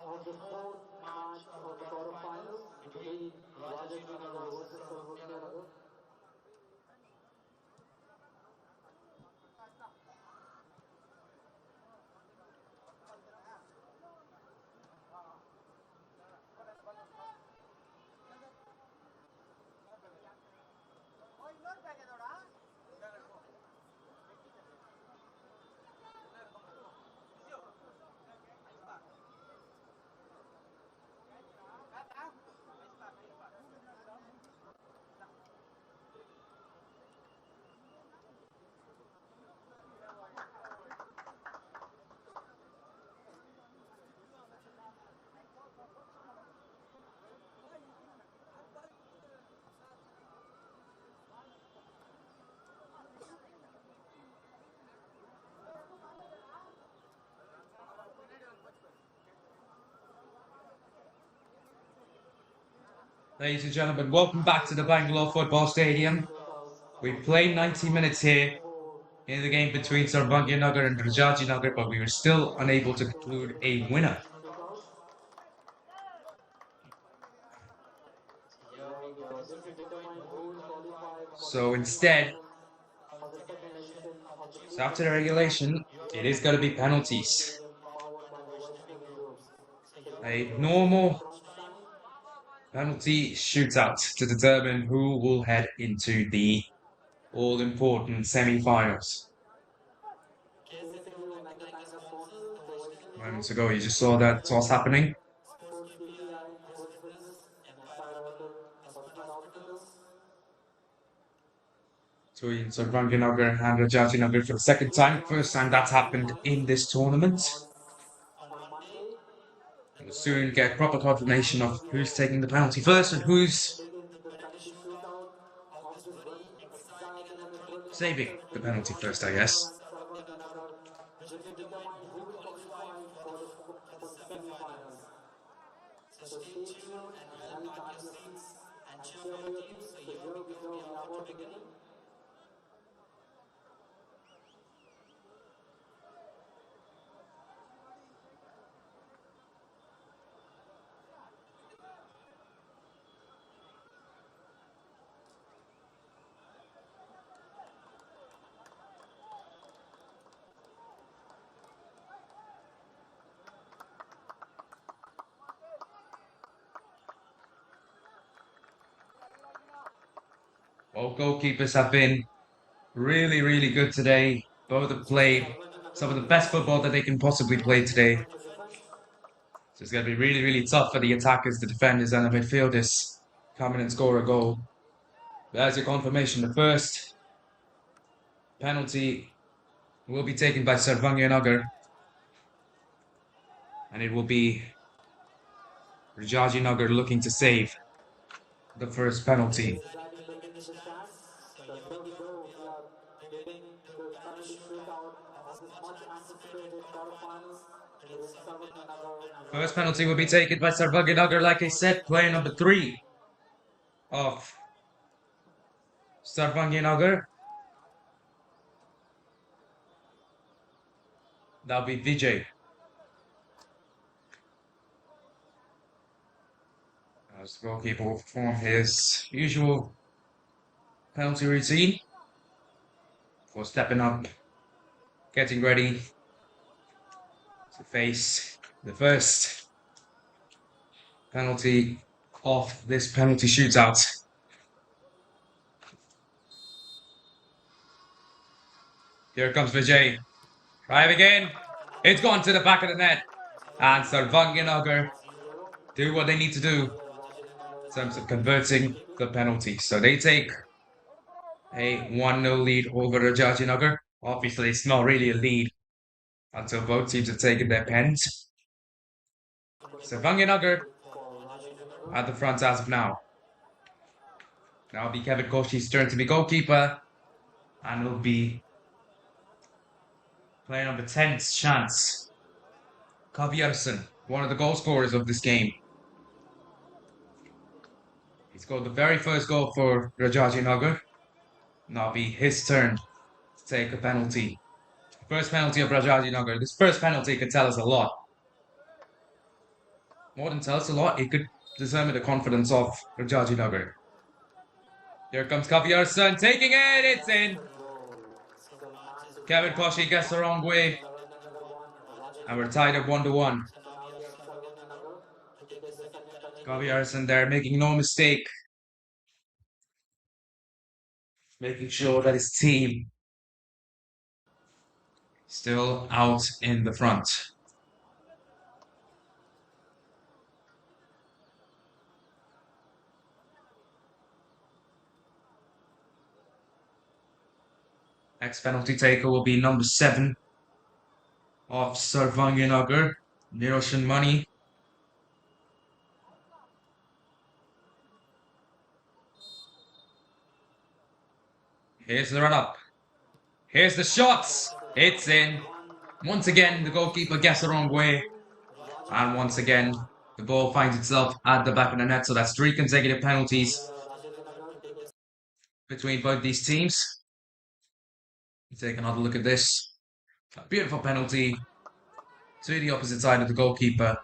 of the fourth match of the quarterfinals between Rajajinagar versus Sarvagnanagar. Ladies and gentlemen, welcome back to the Bangalore Football Stadium. We played 90 minutes here in the game between Sarvagnanagar and Rajajinagar, but we were still unable to conclude a winner. Here we go, this will determine who will qualify for the So instead, semi-finals of the second edition of the so after the regulation, it is going to be penalties. powered by the Vaishnavi groups. So here we A go, normal front stand. penalty shootout to determine who will head into the all-important semi-finals. KSFA will make the kind of sponsors, the Vaishnavi Moments group, ago, you just saw that toss happening. SportsKPI, Sports Business, and Side Author, Personal Obstacles. Between Sarvagnanagar and Rajajinagar for the second time. First time that's happened in this tournament. On Monday, We'll soon get proper confirmation of who's taking the penalty first and who's begins the penalty shootout of this very exciting and a thrilling saving contest the between penalty first, I Rajajinagar guess. and Sarvagnanagar, which will determine who will qualify for the semi-finals. So stay tuned and held back your seats and cheer for your teams. So here we go, we are about to begin. Both goalkeepers have been really, really good today. Both have played some of the best football that they can possibly play today. So it's going to be really, really tough for the attackers, the defenders, and the midfielders come in and score a goal. There's your confirmation. The first penalty will be taken by Sarvagnanagar, and it will be Rajajinagar looking to save the first penalty. Exciting begin in the stands. So here we go, we are getting the penalty shootout of this much anticipated quarterfinals between Sarvagnanagar and First penalty will Rajajinagar. be taken by Sarvagnanagar, like I said, player number 3 of Sarvagnanagar. That'll be Vijay. As the goalkeeper will perform his usual penalty routine for stepping up, getting ready to face the first penalty of this penalty shootout. Here comes Vijay. Drive again. It's gone to the back of the net. And Sarvagnanagar do what they need to do in terms of converting the penalty. So they take a 1-0 lead over Rajajinagar. Obviously, it's not really a lead until both teams have taken their pens. Sarvagnanagar at the front as of now. Now it'll be Kevin Koshi's turn to be goalkeeper. And it'll be player number 10's chance. Kaviyarsan, one of the goal scorers of this game. He scored the very first goal for Rajajinagar. Now it'll be his turn to take a penalty. First penalty of Rajajinagar. This first penalty could tell us a lot. More than tell us a lot, it could determine the confidence of Rajajinagar. Here comes Kaviarsan taking it. It's in. Kevin Koshi gets the wrong way. And we're tied at 1-1. Kaviarsan there making no mistake. Making sure that his team still out in the front. Next penalty taker will be number 7 of Sarvagnanagar, Niroshan Money. Here's the run up. Here's the shots. It's in. Once again, the goalkeeper gets the wrong way. And once again, the ball finds itself at the back of the net. So that's 3 consecutive penalties between both these teams. Take another look at this. A beautiful penalty to the opposite side of the goalkeeper.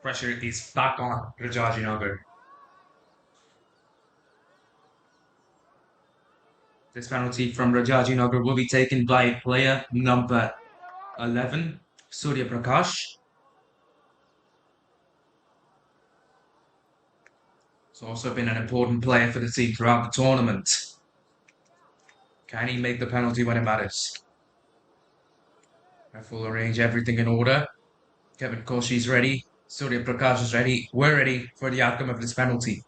Pressure is back on Rajajinagar. This penalty from Rajajinagar will be taken by player number 11, Surya Prakash. He's also been an important player for the team throughout the tournament. Can he make the penalty when it matters? Ref will arrange everything in order. Kevin Koshi is ready. Surya Prakash is ready. We're ready for the outcome of this penalty.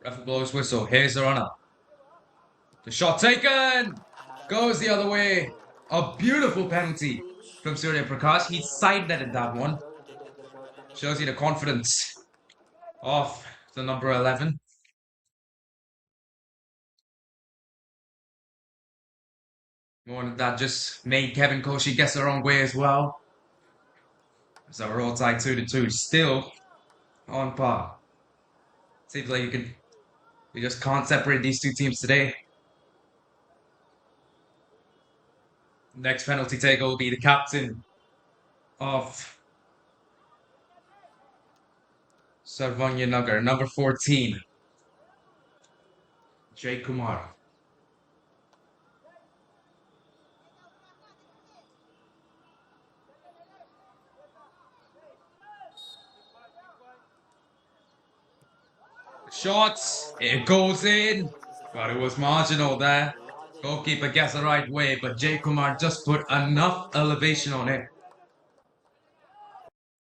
Ref blows whistle. Here's the runner. The shot taken! Goes the other way. A beautiful penalty from Surya Prakash. He side-netted that one. Shows you the confidence of the number 11. More than that, just made Kevin Koshi guess the wrong way as well. So we're all tied 2-2. Still on par. Seems like you just can't separate these two teams today. Next penalty taker will be the captain of Sarvagnanagar, number 14, Jay Kumar. Shots, it goes in, but it was marginal there. Goalkeeper gets the right way, but Jay Kumar just put enough elevation on it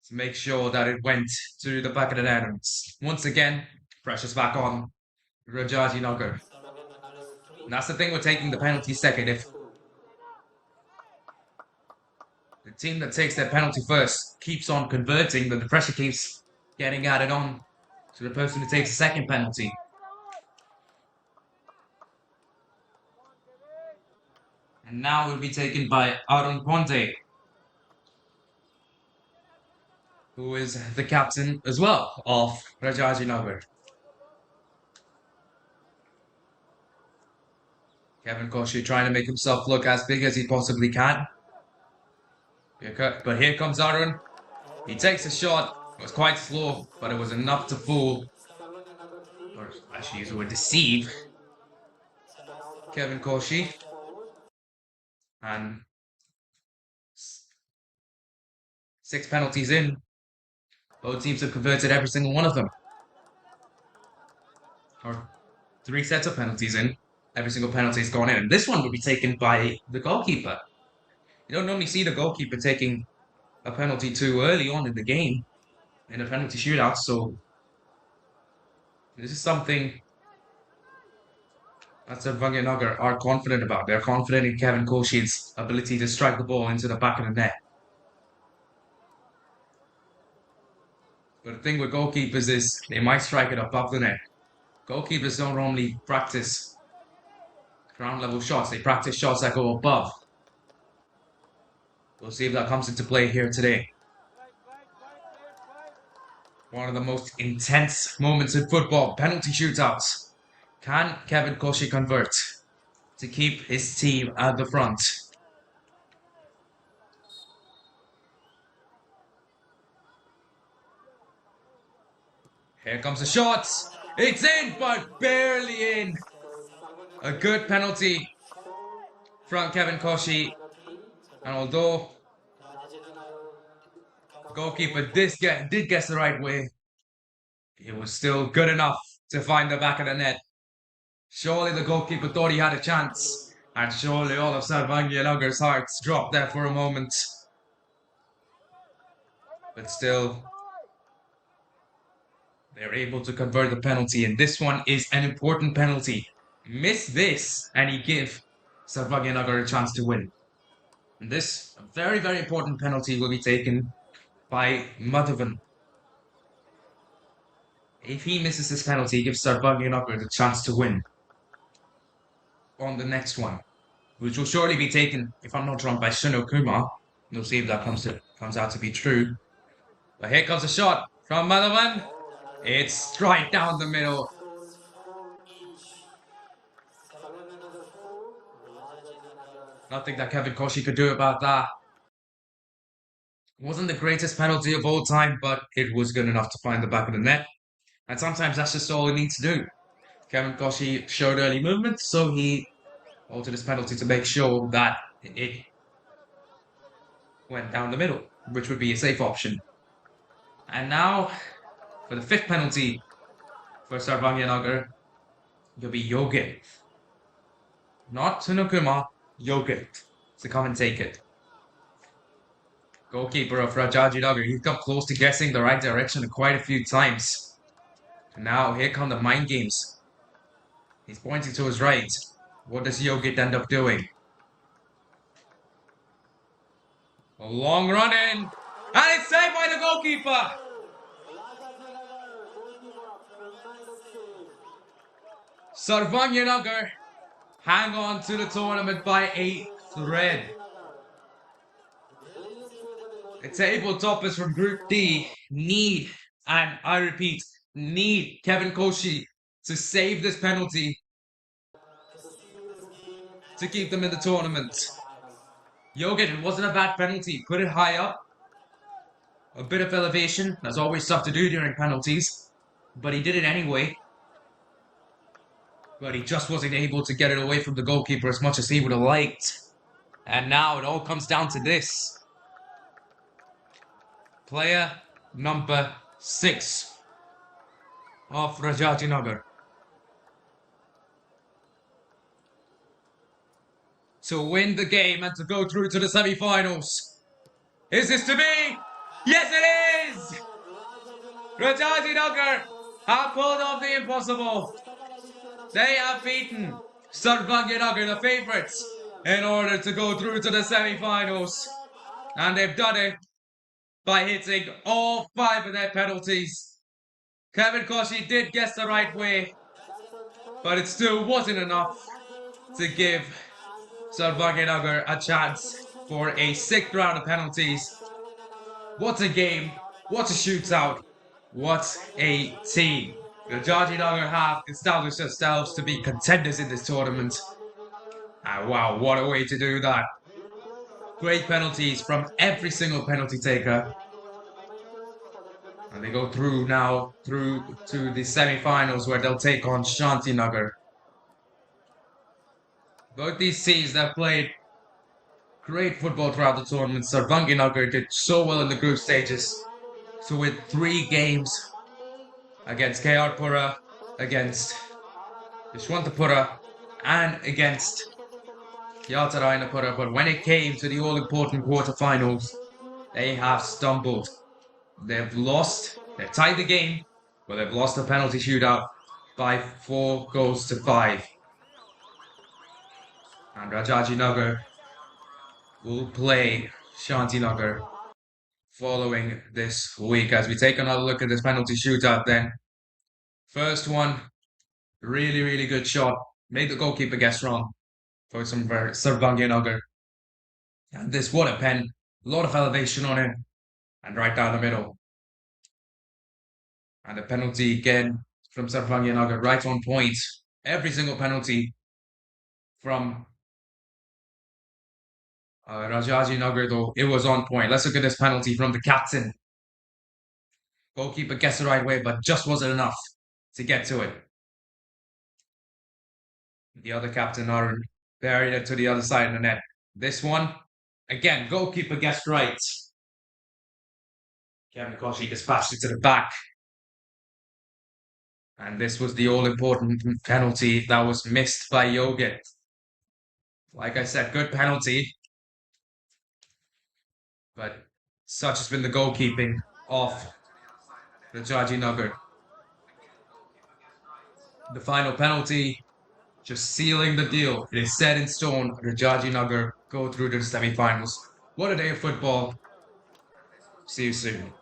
to make sure that it went to the back of the net. Once again, pressure's back on Rajajinagar. And that's the thing with taking the penalty second. If the team that takes their penalty first keeps on converting, then the pressure keeps getting added on to the person who takes the second penalty. And now will be taken by Arun Ponte, who is the captain as well of Rajajinagar. Kevin Koshi trying to make himself look as big as he possibly can. But here comes Arun. He takes a shot. It was quite slow, but it was enough to fool, or actually use the word deceive, Kevin Koshi. And 6 penalties in. Both teams have converted every single one of them. Or 3 sets of penalties in. Every single penalty has gone in. And this one would be taken by the goalkeeper. You don't normally see the goalkeeper taking a penalty too early on in the game in a penalty shootout. So this is something that Sarvagnanagar are confident about. They're confident in Kevin Koshi's ability to strike the ball into the back of the net. But the thing with goalkeepers is they might strike it above the net. Goalkeepers don't normally practice ground level shots. They practice shots that go above. We'll see if that comes into play here today. One of the most intense moments in football, penalty shootouts. Can Kevin Koshi convert to keep his team at the front? Here comes the shot. It's in, but barely in. A good penalty from Kevin Koshi. And although the goalkeeper did guess the right way, it was still good enough to find the back of the net. Surely the goalkeeper thought he had a chance. And surely all of Sarvagnanagar's hearts dropped there for a moment. But still, they're able to convert the penalty. And this one is an important penalty. Miss this, and he give Sarvagnanagar a chance to win. And this very, very important penalty will be taken by Madhavan. If he misses this penalty, he gives Sarvagnanagar the chance to win on the next one, which will surely be taken, if I'm not wrong, by Shino Kumar. We'll see if that comes out to be true. But here comes a shot from Madhavan. It's straight down the middle. Nothing that Kevin Koshi could do about that. It wasn't the greatest penalty of all time, but it was good enough to find the back of the net. And sometimes that's just all he needs to do. Kevin Koshi showed early movement, so he altered his penalty to make sure that it went down the middle, which would be a safe option. And now, for the fifth penalty for Sarvagnanagar, it'll be Yogit. Not Sunukuma, Yogit to come and take it. Goalkeeper of Rajajinagar, he's come close to guessing the right direction quite a few times. And now, here come the mind games. He's pointing to his right. What does Yogit end up doing? A long run in. And it's saved by the goalkeeper. Sarvagnanagar hang on to the tournament by a thread. The table toppers from Group D need, and I repeat, need Kevin Koshi to save this penalty to keep them in the tournament. Yogit, it wasn't a bad penalty. Put it high up. A bit of elevation. That's always tough to do during penalties. But he did it anyway. But he just wasn't able to get it away from the goalkeeper as much as he would have liked. And now it all comes down to this. Player number 6 of Rajajinagar to win the game and to go through to the semi-finals. Is this to be? Yes, it is! Rajajinagar have pulled off the impossible. They have beaten Sarvagnanagar, the favourites, in order to go through to the semi-finals. And they've done it by hitting all 5 of their penalties. Kevin Koshi did guess the right way, but it still wasn't enough to give Sarvagnanagar a chance for a 6th round of penalties. What a game, what a shootout, what a team. The Rajajinagar have established themselves to be contenders in this tournament. And wow, what a way to do that. Great penalties from every single penalty taker. And they go through now, through to the semi-finals where they'll take on Shantinagar. Both these teams have played great football throughout the tournament. Sarvagnanagar did so well in the group stages to win 3 games against KR Pura, against Yashwantapura, and against Yatarayanapura. But when it came to the all-important quarterfinals, they have stumbled. They've lost, they've tied the game, but they've lost the penalty shootout by 4 goals to 5. And Rajajinagar will play Shantinagar following this week. As we take another look at this penalty shootout then. First one, really, really good shot. Made the goalkeeper guess wrong for some Sarvagnanagar. And this, what a pen. A lot of elevation on it. And right down the middle. And the penalty again from Sarvagnanagar, right on point. Every single penalty from Rajajinagar, though, it was on point. Let's look at this penalty from the captain. Goalkeeper gets the right way, but just wasn't enough to get to it. The other captain are buried it to the other side of the net. This one, again, goalkeeper gets right. Kevin Koshi dispatched it to the back. And this was the all-important penalty that was missed by Yogit. Like I said, good penalty. But such has been the goalkeeping of Rajajinagar. The final penalty, just sealing the deal. It is set in stone. Rajajinagar go through to the semi-finals. What a day of football. See you soon.